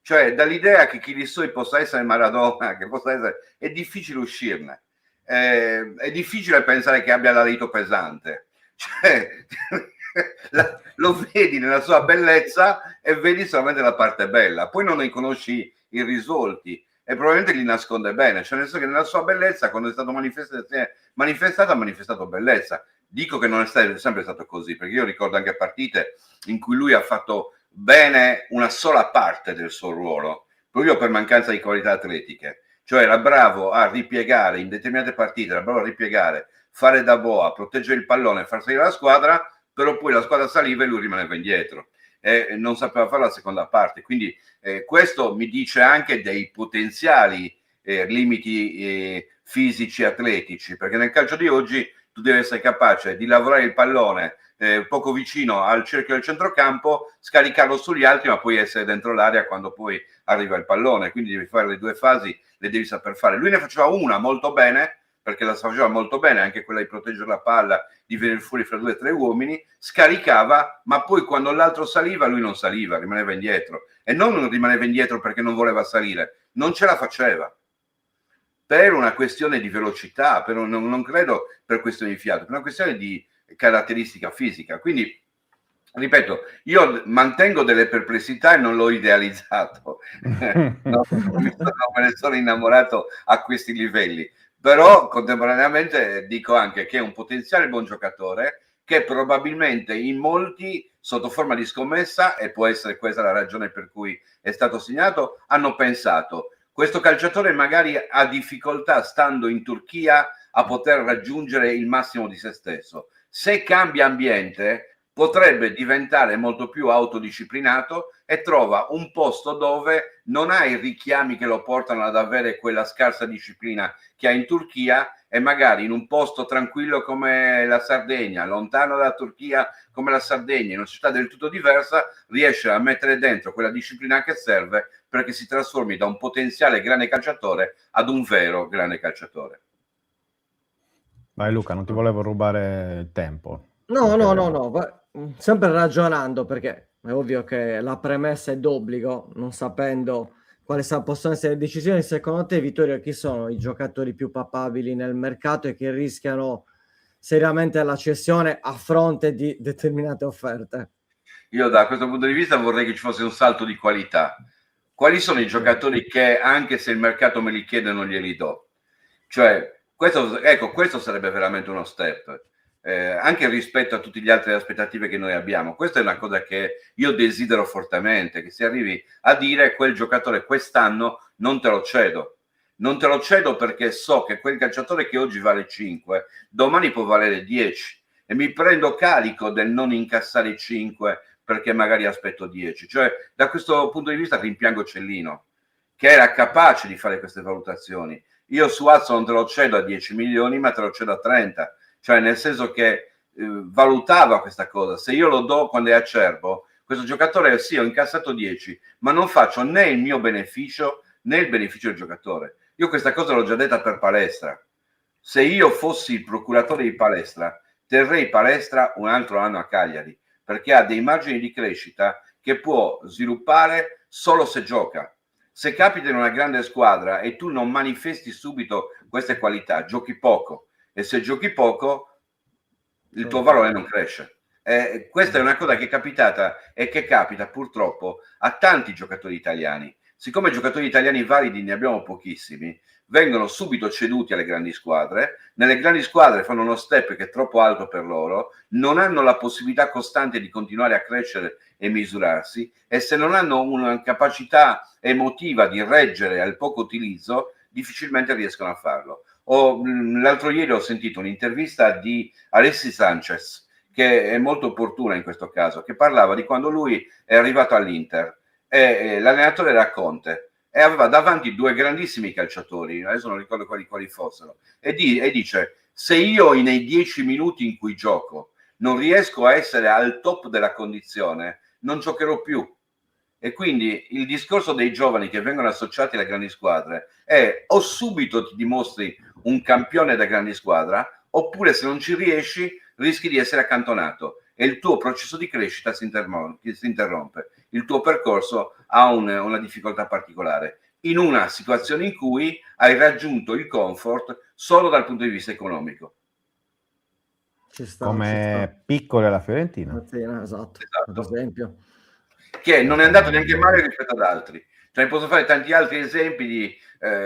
cioè dall'idea che Chilixoi possa essere Maradona, che possa essere, è difficile uscirne, è difficile pensare che abbia l'alito pesante, cioè lo vedi nella sua bellezza e vedi solamente la parte bella, poi non ne conosci i risvolti e probabilmente li nasconde bene, cioè nel senso che nella sua bellezza, quando è stato manifestato, ha manifestato bellezza. Dico che non è sempre stato così, perché io ricordo anche partite in cui lui ha fatto bene una sola parte del suo ruolo, proprio per mancanza di qualità atletiche. Cioè era bravo a ripiegare in determinate partite, era bravo a ripiegare, fare da boa, proteggere il pallone, far salire la squadra, però poi la squadra saliva e lui rimaneva indietro e non sapeva fare la seconda parte. Quindi questo mi dice anche dei potenziali limiti fisici atletici, perché nel calcio di oggi tu devi essere capace di lavorare il pallone poco vicino al cerchio del centrocampo, scaricarlo sugli altri, ma poi essere dentro l'area quando poi arriva il pallone. Quindi devi fare le due fasi, le devi saper fare. Lui ne faceva una molto bene, perché la faceva molto bene, anche quella di proteggere la palla, di venire fuori fra 2 o 3 uomini, scaricava, ma poi quando l'altro saliva lui non saliva, rimaneva indietro. E non rimaneva indietro perché non voleva salire, non ce la faceva. Per una questione di velocità, non credo per questione di fiato, per una questione di caratteristica fisica. Quindi, ripeto, io mantengo delle perplessità e non l'ho idealizzato, non me ne sono innamorato a questi livelli, però contemporaneamente dico anche che è un potenziale buon giocatore che probabilmente in molti, sotto forma di scommessa, e può essere questa la ragione per cui è stato segnato, hanno pensato: questo calciatore magari ha difficoltà, stando in Turchia, a poter raggiungere il massimo di se stesso. Se cambia ambiente, potrebbe diventare molto più autodisciplinato e trova un posto dove non ha i richiami che lo portano ad avere quella scarsa disciplina che ha in Turchia, e magari in un posto tranquillo come la Sardegna, lontano dalla Turchia come la Sardegna, in una città del tutto diversa, riesce a mettere dentro quella disciplina che serve perché si trasformi da un potenziale grande calciatore ad un vero grande calciatore. Vai Luca, non ti volevo rubare tempo. No, sempre ragionando, perché è ovvio che la premessa è d'obbligo, non sapendo quali possono essere le decisioni. Secondo te, Vittorio, chi sono i giocatori più papabili nel mercato e che rischiano seriamente la cessione a fronte di determinate offerte? Io da questo punto di vista vorrei che ci fosse un salto di qualità. Quali sono i giocatori che, anche se il mercato me li chiede, non glieli do? Cioè, questo sarebbe veramente uno step, anche rispetto a tutte le altre aspettative che noi abbiamo. Questa è una cosa che io desidero fortemente, che si arrivi a dire: quel giocatore quest'anno non te lo cedo. Non te lo cedo perché so che quel calciatore che oggi vale 5, domani può valere 10, e mi prendo carico del non incassare 5 perché magari aspetto 10. Cioè, da questo punto di vista rimpiango Cellino, che era capace di fare queste valutazioni. Io su Azzo non te lo cedo a 10 milioni, ma te lo cedo a 30. Cioè, nel senso che valutava questa cosa. Se io lo do quando è acerbo, questo giocatore, sì, ho incassato 10, ma non faccio né il mio beneficio né il beneficio del giocatore. Io questa cosa l'ho già detta per Palestra. Se io fossi il procuratore di Palestra, terrei Palestra un altro anno a Cagliari, perché ha dei margini di crescita che può sviluppare solo se gioca. Se capita in una grande squadra e tu non manifesti subito queste qualità, giochi poco, e se giochi poco il tuo valore non cresce. Questa è una cosa che è capitata e che capita purtroppo a tanti giocatori italiani. Siccome giocatori italiani validi ne abbiamo pochissimi, vengono subito ceduti alle grandi squadre. Nelle grandi squadre fanno uno step che è troppo alto per loro, non hanno la possibilità costante di continuare a crescere e misurarsi, e se non hanno una capacità emotiva di reggere al poco utilizzo, difficilmente riescono a farlo. L'altro ieri ho sentito un'intervista di Alexis Sanchez, che è molto opportuna in questo caso, che parlava di quando lui è arrivato all'Inter e l'allenatore era Conte e aveva davanti due grandissimi calciatori, adesso non ricordo quali fossero, e dice: se io nei 10 minuti in cui gioco non riesco a essere al top della condizione, non giocherò più. E quindi il discorso dei giovani che vengono associati alle grandi squadre è: o subito ti dimostri un campione da grandi squadra, oppure se non ci riesci rischi di essere accantonato e il tuo processo di crescita si interrompe, il tuo percorso ha una difficoltà particolare, in una situazione in cui hai raggiunto il comfort solo dal punto di vista economico. Come Piccolo alla Fiorentina. Esatto. Ad esempio. Che non è andato neanche male rispetto ad altri. Cioè, posso fare tanti altri esempi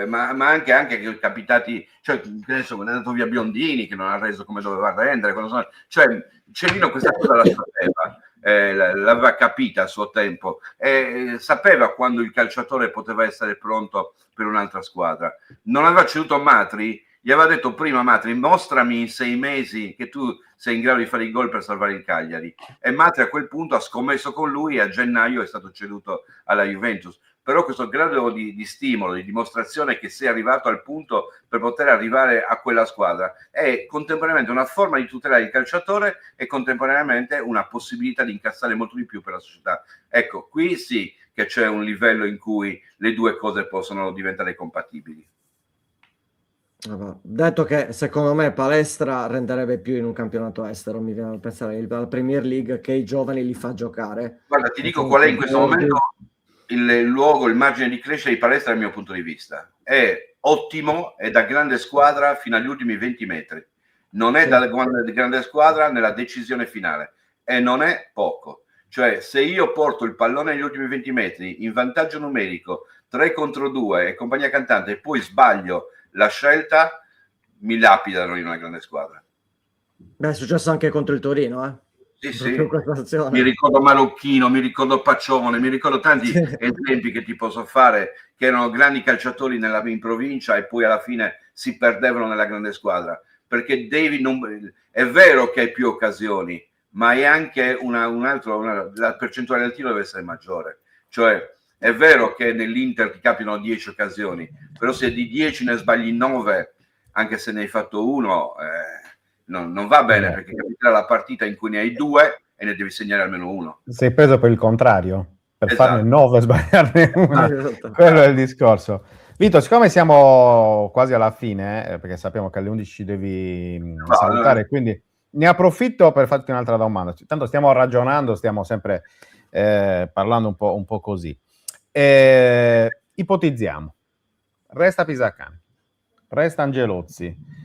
ma anche che capitati, cioè, adesso è andato via Biondini che non ha reso come doveva rendere, cioè Cellino questa cosa la sapeva, l'aveva capita a suo tempo e sapeva quando il calciatore poteva essere pronto per un'altra squadra. Non aveva ceduto Matri, gli aveva detto prima: Matri, mostrami in 6 mesi che tu sei in grado di fare i gol per salvare il Cagliari. E Matri a quel punto ha scommesso con lui e a gennaio è stato ceduto alla Juventus. Però questo grado di stimolo, di dimostrazione che sei arrivato al punto per poter arrivare a quella squadra è contemporaneamente una forma di tutelare il calciatore e contemporaneamente una possibilità di incassare molto di più per la società. Ecco, qui sì che c'è un livello in cui le due cose possono diventare compatibili. Detto che secondo me Palestra renderebbe più in un campionato estero, mi viene a pensare alla Premier League, che i giovani li fa giocare. Guarda, ti dico qual è in questo momento il luogo, il margine di crescita di Palestra dal mio punto di vista. È ottimo, è da grande squadra fino agli ultimi 20 metri. Non è da grande squadra nella decisione finale e non è poco. Cioè, se io porto il pallone negli ultimi 20 metri in vantaggio numerico 3 contro 2 e compagnia cantante e poi sbaglio la scelta, mi lapidano in una grande squadra. Beh, è successo anche contro il Torino, Sì. Mi ricordo Marocchino, mi ricordo Paccione, mi ricordo tanti esempi che ti posso fare, che erano grandi calciatori in provincia e poi alla fine si perdevano nella grande squadra, perché è vero che hai più occasioni, ma è anche la percentuale del tiro deve essere maggiore. Cioè è vero che nell'Inter ti capitano 10 occasioni, però se di 10 ne sbagli 9, anche se ne hai fatto uno, non va bene, perché capiterà la partita in cui ne hai 2 e ne devi segnare almeno uno. Sei preso per il contrario, per farne 9 e sbagliarne una. Quello è il discorso. Vito, siccome siamo quasi alla fine, perché sappiamo che alle 11 devi salutare, quindi ne approfitto per farti un'altra domanda. Tanto stiamo ragionando, stiamo sempre parlando un po' così. Ipotizziamo, resta Pisacane, resta Angelozzi.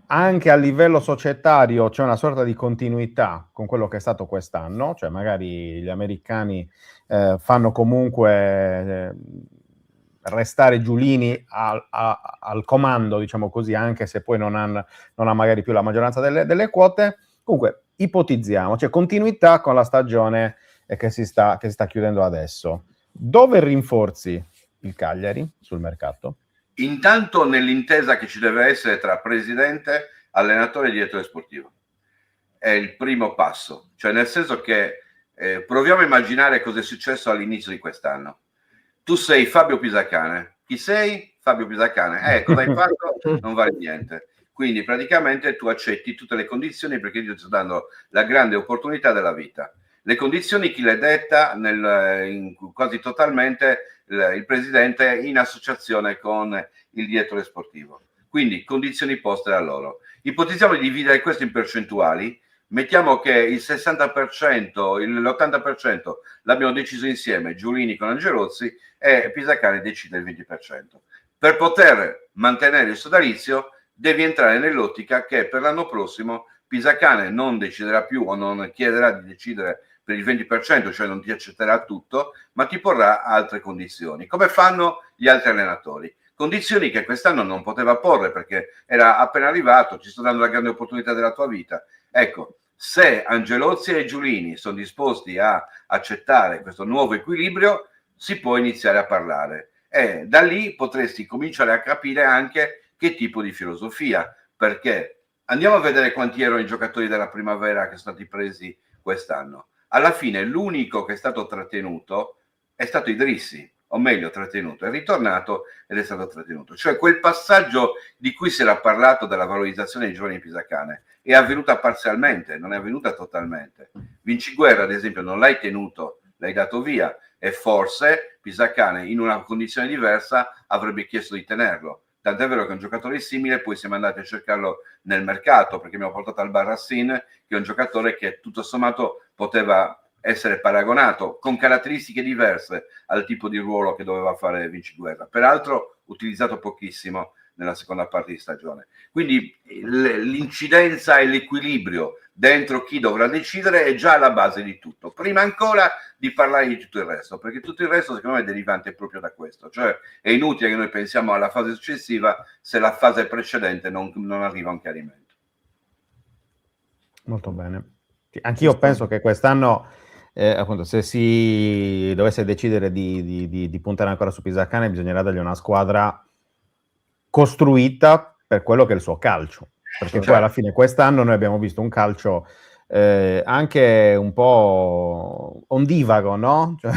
Anche a livello societario c'è una sorta di continuità con quello che è stato quest'anno, cioè magari gli americani fanno comunque restare Giulini al comando, diciamo così, anche se poi non ha magari più la maggioranza delle quote. Comunque ipotizziamo, c'è continuità con la stagione che si sta chiudendo adesso. Dove rinforzi il Cagliari sul mercato? Intanto nell'intesa che ci deve essere tra presidente, allenatore e direttore sportivo. È il primo passo, cioè nel senso che proviamo a immaginare cosa è successo all'inizio di quest'anno. Tu sei Fabio Pisacane. Chi sei? Fabio Pisacane. Cosa hai fatto? Non vale niente. Quindi praticamente tu accetti tutte le condizioni perché io ti sto dando la grande opportunità della vita. Le condizioni chi le detta quasi totalmente il presidente in associazione con il direttore sportivo. Quindi condizioni poste da loro. Ipotizziamo di dividere questo in percentuali. Mettiamo che il 60%, l'80% l'abbiamo deciso insieme, Giulini con Angelozzi, e Pisacane decide il 20%. Per poter mantenere il sodalizio devi entrare nell'ottica che per l'anno prossimo Pisacane non deciderà più o non chiederà di decidere per il 20%, cioè non ti accetterà tutto, ma ti porrà altre condizioni, come fanno gli altri allenatori. Condizioni che quest'anno non poteva porre perché era appena arrivato, ci sto dando la grande opportunità della tua vita. Ecco, se Angelozzi e Giulini sono disposti a accettare questo nuovo equilibrio, si può iniziare a parlare. E da lì potresti cominciare a capire anche che tipo di filosofia, perché andiamo a vedere quanti erano i giocatori della primavera che sono stati presi quest'anno. Alla fine l'unico che è stato trattenuto è stato Idrissi, o meglio trattenuto, è ritornato ed è stato trattenuto. Cioè quel passaggio di cui si era parlato della valorizzazione dei giovani Pisacane è avvenuta parzialmente, non è avvenuta totalmente. Vinciguerra, ad esempio, non l'hai tenuto, l'hai dato via e forse Pisacane in una condizione diversa avrebbe chiesto di tenerlo. Tant'è vero che un giocatore simile poi siamo andati a cercarlo nel mercato perché abbiamo portato al Barrassin, che è un giocatore che tutto sommato poteva essere paragonato con caratteristiche diverse al tipo di ruolo che doveva fare Vinciguerra, peraltro utilizzato pochissimo nella seconda parte di stagione. Quindi l'incidenza e l'equilibrio dentro chi dovrà decidere è già alla base di tutto, prima ancora di parlare di tutto il resto, perché tutto il resto secondo me è derivante proprio da questo, cioè è inutile che noi pensiamo alla fase successiva se la fase precedente non arriva a un chiarimento. Molto bene. Anch'io penso che quest'anno appunto, se si dovesse decidere di puntare ancora su Pisacane, bisognerà dargli una squadra costruita per quello che è il suo calcio, perché poi alla fine quest'anno noi abbiamo visto un calcio anche un po' ondivago, no? Cioè,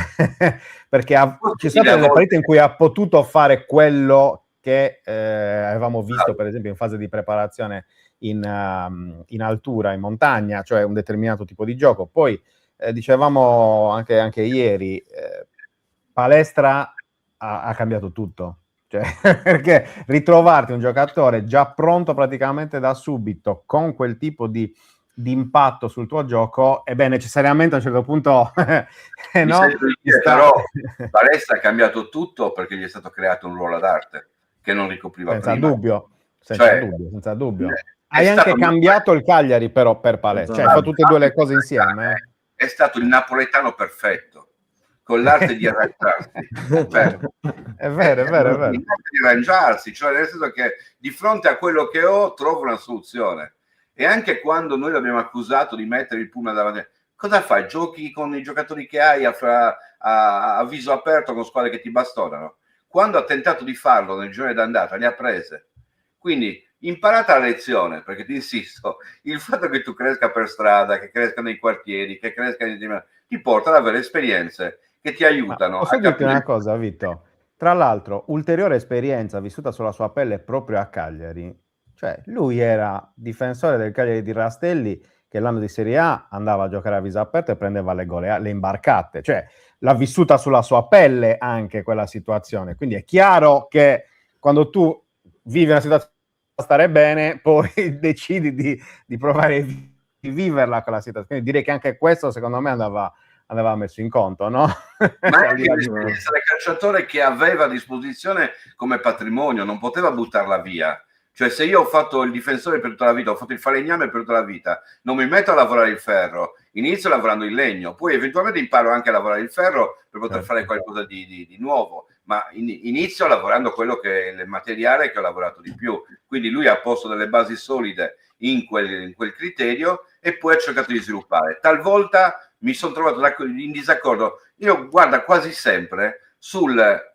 perché ci sono state delle partite in cui ha potuto fare quello che avevamo visto per esempio in fase di preparazione in altura, in montagna, cioè un determinato tipo di gioco. Poi dicevamo anche ieri, palestra ha cambiato tutto. Cioè, perché ritrovarti un giocatore già pronto praticamente da subito con quel tipo di impatto sul tuo gioco, e beh, necessariamente a un certo punto no? Però Palestra ha cambiato tutto perché gli è stato creato un ruolo ad arte che non ricopriva senza prima. Senza dubbio. Hai anche cambiato il Cagliari però per Palestra, cioè fa tutte e due le cose insieme. È stato il napoletano perfetto, con l'arte di arrangiarsi. È vero. L'arte di arrangiarsi, cioè nel senso che di fronte a quello che ho trovo una soluzione. E anche quando noi l'abbiamo accusato di mettere il Puma davanti, cosa fai? Giochi con i giocatori che hai a viso aperto con squadre che ti bastonano. Quando ha tentato di farlo nel girone d'andata, le ha prese. Quindi imparata la lezione, perché ti insisto, il fatto che tu cresca per strada, che cresca nei quartieri, che cresca ti porta ad avere esperienze che ti aiutano. Posso dirti una cosa, Vitto? Tra l'altro, ulteriore esperienza vissuta sulla sua pelle proprio a Cagliari. Cioè, lui era difensore del Cagliari di Rastelli, che l'anno di Serie A andava a giocare a viso aperto e prendeva le imbarcate. Cioè, l'ha vissuta sulla sua pelle anche quella situazione. Quindi è chiaro che quando tu vivi una situazione stare bene, poi decidi di provare di viverla quella situazione. Quindi direi che anche questo, secondo me, andava messo in conto, no? Ma è anche l'esperienza del calciatore che aveva a disposizione come patrimonio, non poteva buttarla via. Cioè, se io ho fatto il difensore per tutta la vita, ho fatto il falegname per tutta la vita, non mi metto a lavorare il ferro, inizio lavorando il legno, poi eventualmente imparo anche a lavorare il ferro per poter fare qualcosa di nuovo, ma inizio lavorando quello che è il materiale che ho lavorato di più. Quindi lui ha posto delle basi solide in quel criterio e poi ha cercato di sviluppare. Talvolta mi sono trovato in disaccordo, io guarda quasi sempre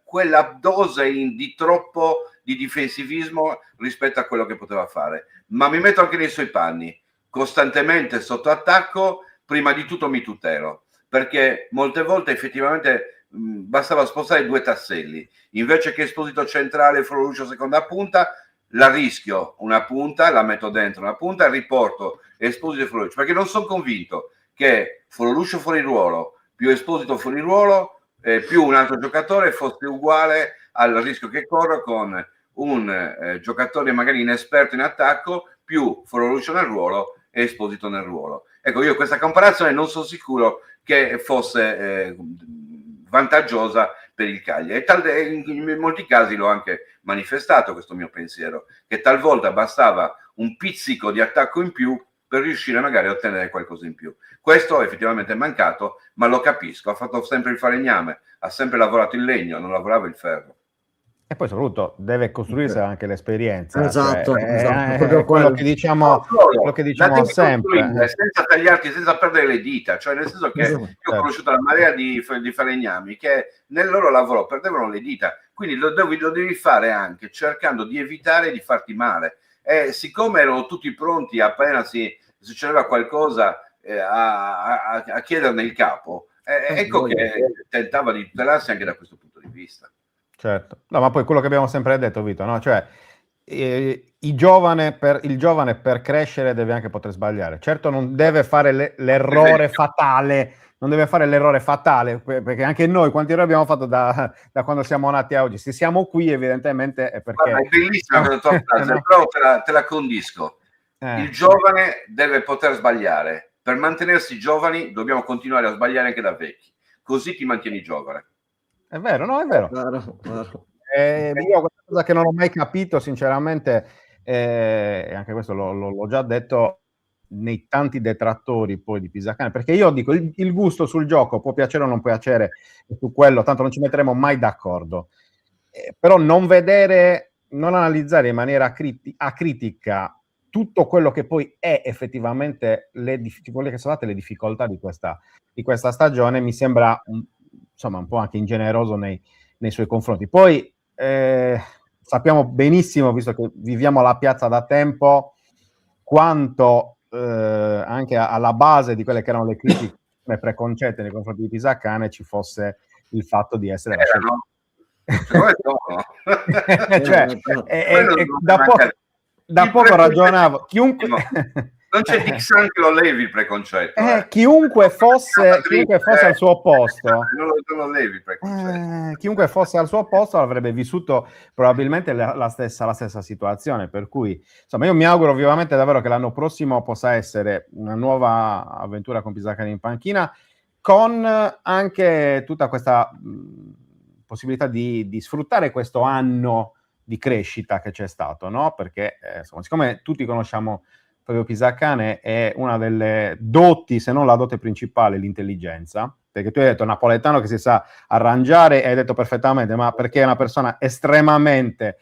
quella dose di troppo di difensivismo rispetto a quello che poteva fare, ma mi metto anche nei suoi panni, costantemente sotto attacco, prima di tutto mi tutelo, perché molte volte effettivamente bastava spostare 2 tasselli, invece che Esposito centrale, Floruscio seconda punta, la rischio una punta, la metto dentro una punta e riporto Esposito e Floruscio, perché non sono convinto che Floruscio fuori ruolo più Esposito fuori ruolo più un altro giocatore fosse uguale al rischio che corro con un giocatore magari inesperto in attacco più Floruscio nel ruolo e Esposito nel ruolo. Ecco, io questa comparazione non sono sicuro che fosse vantaggiosa per il Cagliari e in molti casi l'ho anche manifestato questo mio pensiero, che talvolta bastava un pizzico di attacco in più per riuscire magari a ottenere qualcosa in più. Questo effettivamente è mancato, ma lo capisco, ha fatto sempre il falegname, ha sempre lavorato il legno, non lavorava il ferro. E poi soprattutto deve costruirsi anche l'esperienza. Esatto, cioè, esatto. Quello che diciamo, sempre. Senza tagliarti, senza perdere le dita. Cioè, nel senso che io ho conosciuto la marea di falegnami che nel loro lavoro perdevano le dita. Quindi lo devi fare anche cercando di evitare di farti male. E siccome erano tutti pronti appena si succedeva qualcosa a chiederne il capo, ecco che tentava di tutelarsi anche da questo punto di vista. Certo, no, ma poi quello che abbiamo sempre detto, Vito, no? Cioè, il giovane per crescere deve anche poter sbagliare. Certo, non deve fare l'errore fatale, perché anche noi quanti errori abbiamo fatto da quando siamo nati a oggi. Se siamo qui, evidentemente è perché... Guarda, è bellissima questa tua frase, no? Però te la condisco. Il giovane deve poter sbagliare. Per mantenersi giovani dobbiamo continuare a sbagliare anche da vecchi. Così ti mantieni giovane. È vero, no? È vero. Claro. Io questa cosa che non ho mai capito, sinceramente, e anche questo l'ho già detto nei tanti detrattori poi di Pisacane, perché io dico il gusto sul gioco può piacere o non piacere, e su quello tanto non ci metteremo mai d'accordo, però non analizzare in maniera acritica tutto quello che poi è effettivamente quelle che sono state le difficoltà di questa stagione, mi sembra insomma un po' anche ingeneroso nei suoi confronti. Poi sappiamo benissimo, visto che viviamo alla piazza da tempo, quanto anche alla base di quelle che erano le critiche preconcette nei confronti di Pisacane ci fosse il fatto di essere la scelta. Cioè, da poco ragionavo, chiunque non c'è Dixon che lo levi il preconcetto. Chiunque fosse al suo posto, non lo levi il preconcetto. Chiunque fosse al suo posto avrebbe vissuto probabilmente la stessa situazione, per cui insomma io mi auguro vivamente davvero che l'anno prossimo possa essere una nuova avventura con Pisacane in panchina, con anche tutta questa possibilità di sfruttare questo anno di crescita che c'è stato, no? Perché insomma, siccome tutti conosciamo Fabio Pisacane, è una delle doti, se non la dote principale, l'intelligenza, perché tu hai detto napoletano che si sa arrangiare, e hai detto perfettamente, ma perché è una persona estremamente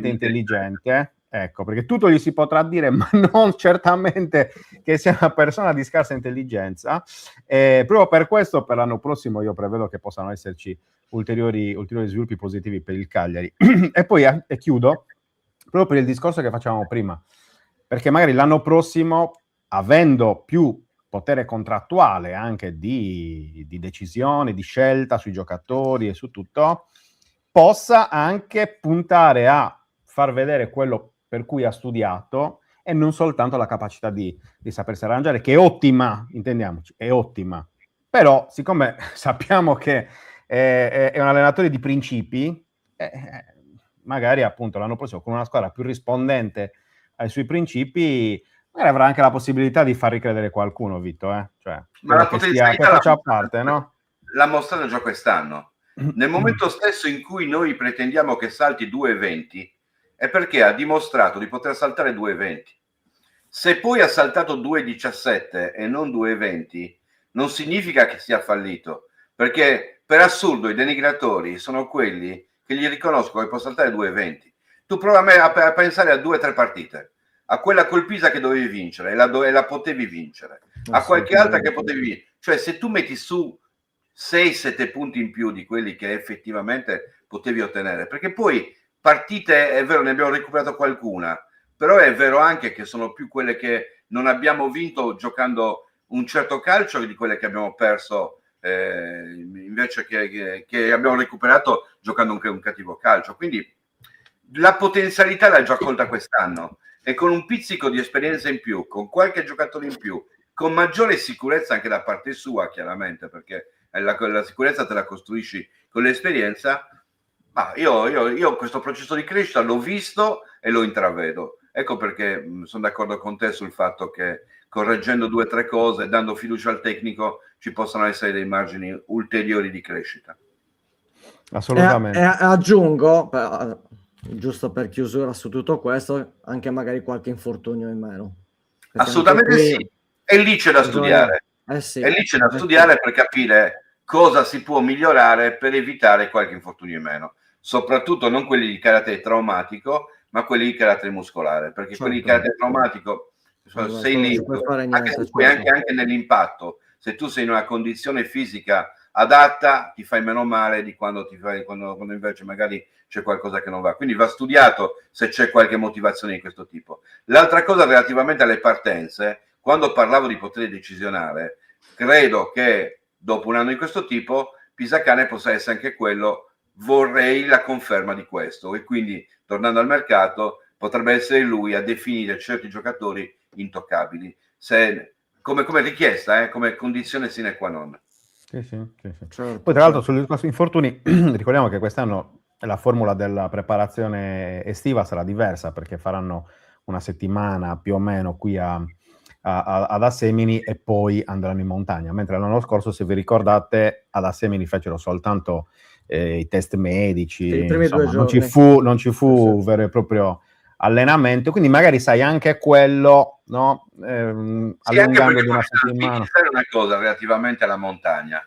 intelligente, ecco, perché tutto gli si potrà dire, ma non certamente che sia una persona di scarsa intelligenza. Proprio per questo, per l'anno prossimo, io prevedo che possano esserci ulteriori sviluppi positivi per il Cagliari. E poi chiudo, proprio per il discorso che facevamo prima, perché magari l'anno prossimo, avendo più potere contrattuale anche di decisione, di scelta sui giocatori e su tutto, possa anche puntare a far vedere quello per cui ha studiato e non soltanto la capacità di sapersi arrangiare, che è ottima, intendiamoci, è ottima. Però, siccome sappiamo che è un allenatore di principi, magari appunto l'anno prossimo con una squadra più rispondente ai suoi principi, magari avrà anche la possibilità di far ricredere qualcuno, Vito, Cioè, ma la potenzialità che faccia parte, no? L'ha mostrata già quest'anno. Nel momento stesso in cui noi pretendiamo che salti 2 eventi, è perché ha dimostrato di poter saltare 2 eventi. Se poi ha saltato 2,17 e non 2 eventi, non significa che sia fallito, perché per assurdo i denigratori sono quelli che gli riconoscono che può saltare 2 eventi. Tu prova a pensare a 2 o 3 partite, a quella col Pisa che dovevi vincere e la potevi vincere, a qualche altra che potevi vincere. Cioè, se tu metti su 6-7 punti in più di quelli che effettivamente potevi ottenere, perché poi partite, è vero, ne abbiamo recuperato qualcuna, però è vero anche che sono più quelle che non abbiamo vinto giocando un certo calcio di quelle che abbiamo perso invece che abbiamo recuperato giocando un cattivo calcio. Quindi la potenzialità l'ha già colta quest'anno, e con un pizzico di esperienza in più, con qualche giocatore in più, con maggiore sicurezza anche da parte sua, chiaramente, perché la sicurezza te la costruisci con l'esperienza. Ma io questo processo di crescita l'ho visto e lo intravedo. Ecco perché sono d'accordo con te sul fatto che correggendo 2 o 3 cose, dando fiducia al tecnico, ci possano essere dei margini ulteriori di crescita. Assolutamente. E aggiungo, giusto per chiusura su tutto questo, anche magari qualche infortunio in meno. Assolutamente qui, sì. E lì c'è da studiare. Sì, e lì c'è da studiare per capire cosa si può migliorare per evitare qualche infortunio in meno. Soprattutto non quelli di carattere traumatico, ma quelli di carattere muscolare, perché quelli di carattere traumatico sei lì, anche nell'impatto. Se tu sei in una condizione fisica adatta, ti fai meno male di quando invece magari c'è qualcosa che non va. Quindi va studiato se c'è qualche motivazione di questo tipo. L'altra cosa relativamente alle partenze, quando parlavo di potere decisionale, credo che dopo un anno di questo tipo Pisacane possa essere anche quello, vorrei la conferma di questo, e quindi tornando al mercato potrebbe essere lui a definire certi giocatori intoccabili, come richiesta, come condizione sine qua non. Sì. Certo, poi tra l'altro sugli infortuni ricordiamo che quest'anno la formula della preparazione estiva sarà diversa, perché faranno una settimana più o meno qui ad Assemini e poi andranno in montagna, mentre l'anno scorso, se vi ricordate, ad Assemini fecero soltanto i test medici, insomma, non ci fu vero e proprio allenamento, quindi magari sai anche quello, no? Allungando di una settimana. Sai una cosa relativamente alla montagna.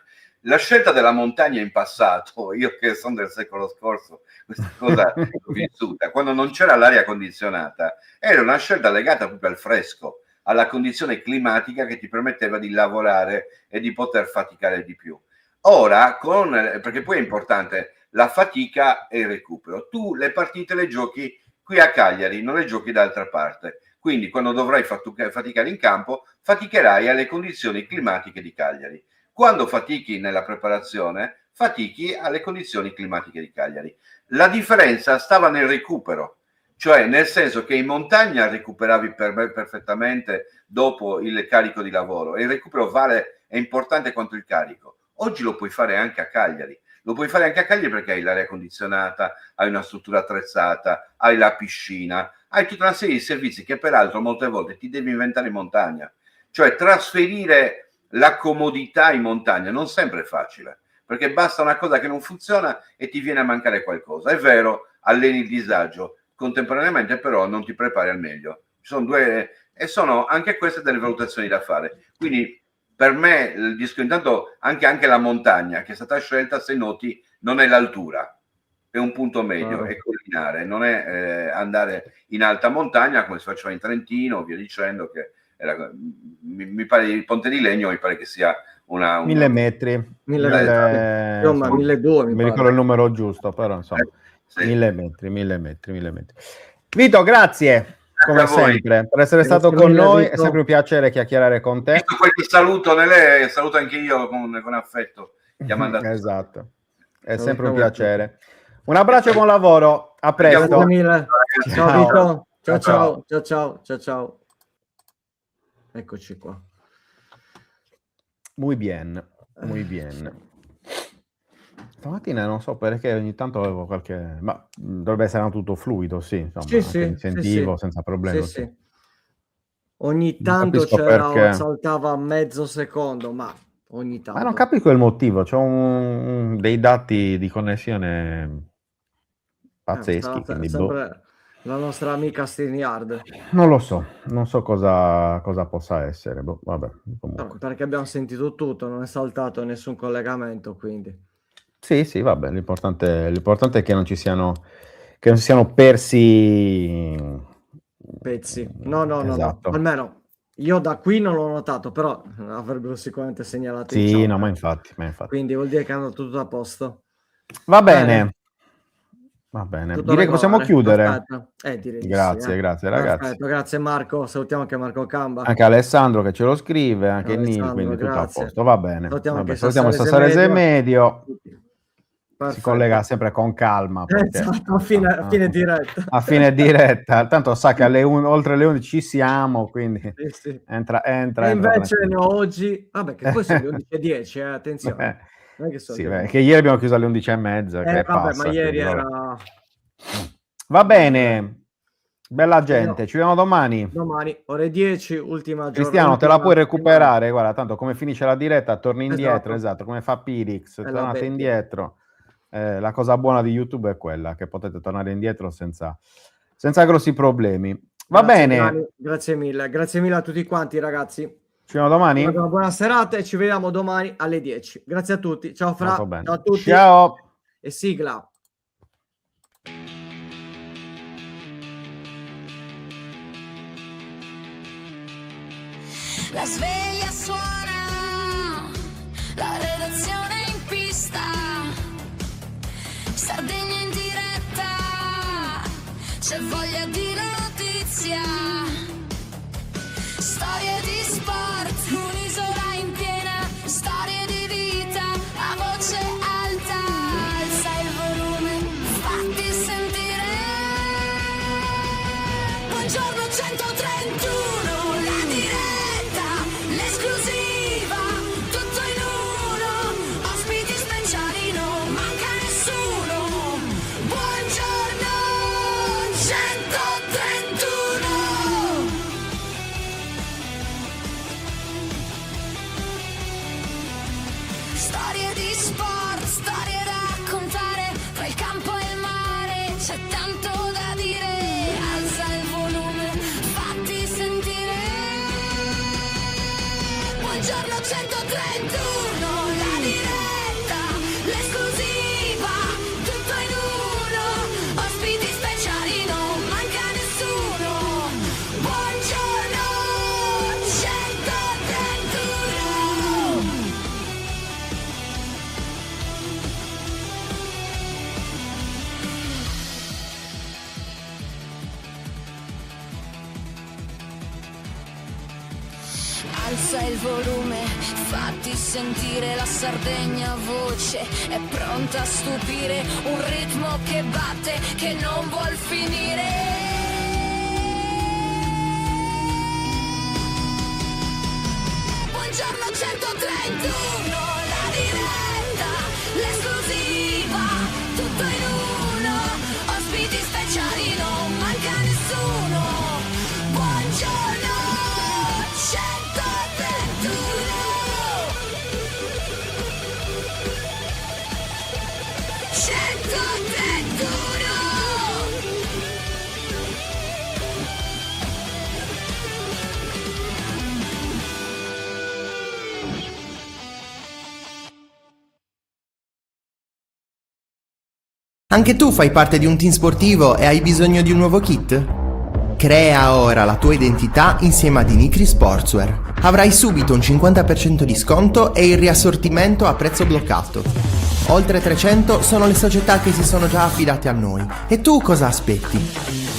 La scelta della montagna in passato, io che sono del secolo scorso, questa cosa vissuta. Quando non c'era l'aria condizionata, era una scelta legata proprio al fresco, alla condizione climatica che ti permetteva di lavorare e di poter faticare di più. Ora, perché poi è importante la fatica e il recupero. Tu le partite le giochi qui a Cagliari, non le giochi da altra parte. Quindi quando dovrai faticare in campo, faticherai alle condizioni climatiche di Cagliari. Quando fatichi nella preparazione, fatichi alle condizioni climatiche di Cagliari. La differenza stava nel recupero, cioè nel senso che in montagna recuperavi perfettamente dopo il carico di lavoro, e il recupero è importante quanto il carico. Oggi lo puoi fare anche a Cagliari. Lo puoi fare anche a Cagliari perché hai l'aria condizionata, hai una struttura attrezzata, hai la piscina, hai tutta una serie di servizi che peraltro molte volte ti devi inventare in montagna. Cioè trasferire la comodità in montagna non sempre è facile, perché basta una cosa che non funziona e ti viene a mancare qualcosa. È vero, alleni il disagio, contemporaneamente però non ti prepari al meglio. Ci sono e sono anche queste delle valutazioni da fare. Quindi per me il disco, intanto anche la montagna che è stata scelta, se noti, non è l'altura, è un punto medio, è collinare, non è andare in alta montagna come si faceva in Trentino, via dicendo, che mi pare il Ponte di Legno, mi pare che sia 1000 metri, 1200, mi ricordo il numero giusto, però insomma, sì. 1000 metri. Vito, grazie. Come sempre, per essere stato con noi, è sempre un piacere chiacchierare con te. Visto quel saluto anche io con affetto. Esatto, è sempre un piacere. Un abbraccio e buon lavoro, a presto. Grazie mille. Ciao Vito. Ciao. Eccoci qua. Muy bien. Stamattina non so perché ogni tanto avevo ma dovrebbe essere tutto fluido, sì, insomma, mi sentivo senza problemi. Sì. Ogni tanto saltava mezzo secondo, ma ogni tanto. Ma non capisco il motivo, c'ho dei dati di connessione pazzeschi. Sempre la nostra amica StreamYard. Non lo so, non so cosa possa essere, vabbè, comunque. Perché abbiamo sentito tutto, non è saltato nessun collegamento, quindi. Sì, vabbè, l'importante è che non ci siano persi pezzi. No. Esatto. Almeno io da qui non l'ho notato, però avrebbero sicuramente segnalato. Sì, no, ma infatti. Quindi vuol dire che hanno tutto a posto. Va bene. Direi che possiamo chiudere. Direi grazie ragazzi. Perfetto, grazie Marco, salutiamo anche Marco Camba. Anche Alessandro che ce lo scrive, anche Nil, quindi tutto a posto. Va bene. Salutiamo Sassarese Medio. Perfetto. Si collega sempre con calma perché, esatto, a fine diretta. A fine diretta, tanto sa che oltre le 11 ci siamo, quindi sì. entra. E invece oggi, vabbè, che poi sono le 11:10, attenzione. Che ieri abbiamo chiuso alle 11:30. Ma ieri era. Va bene, bella gente, ci vediamo domani. Domani, ore 10, ultima giornata. Cristiano, te la puoi recuperare, guarda, tanto come finisce la diretta, torni indietro, esatto, come fa Pirix, tornate indietro. La cosa buona di YouTube è quella che potete tornare indietro senza grossi problemi. Va bene. Grazie mille a tutti quanti, ragazzi. Ci vediamo domani. Una buona serata e ci vediamo domani alle 10. Grazie a tutti. Ciao Fra. Ciao a tutti. Ciao. E sigla. La sveglia suona, la redazione in pista, Sardegna in diretta, c'è voglia di notizia, storie di sport, un'isola in piena, storie di vita, a voce alta, alza il volume, fatti sentire, buongiorno 131, la diretta, l'esclusiva, tutto in uno, ospiti speciali, non manca nessuno, buongiorno 131. Storie di sport, storie da raccontare, tra il campo e il mare, c'è tanto da dire, alza il volume, fatti sentire, buongiorno 131, la diretta, l'esclusiva, tutto in uno, Alza il volume, fatti sentire la Sardegna voce, è pronta a stupire, un ritmo che batte, che non vuol finire. Buongiorno 131, la diretta, l'esclusiva, tutto in uno, ospiti speciali, non manca nessuno. Buongiorno 131. Anche tu fai parte di un team sportivo e hai bisogno di un nuovo kit? Crea ora la tua identità insieme ad Inicri Sportswear. Avrai subito un 50% di sconto e il riassortimento a prezzo bloccato. Oltre 300 sono le società che si sono già affidate a noi. E tu cosa aspetti?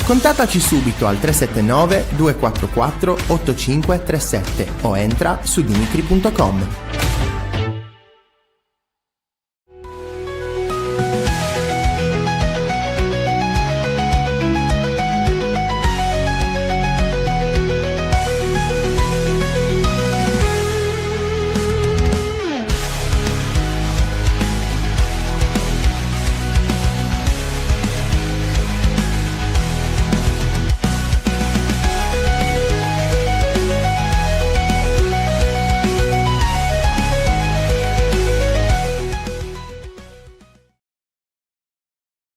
Contattaci subito al 379 244 8537 o entra su dinicri.com.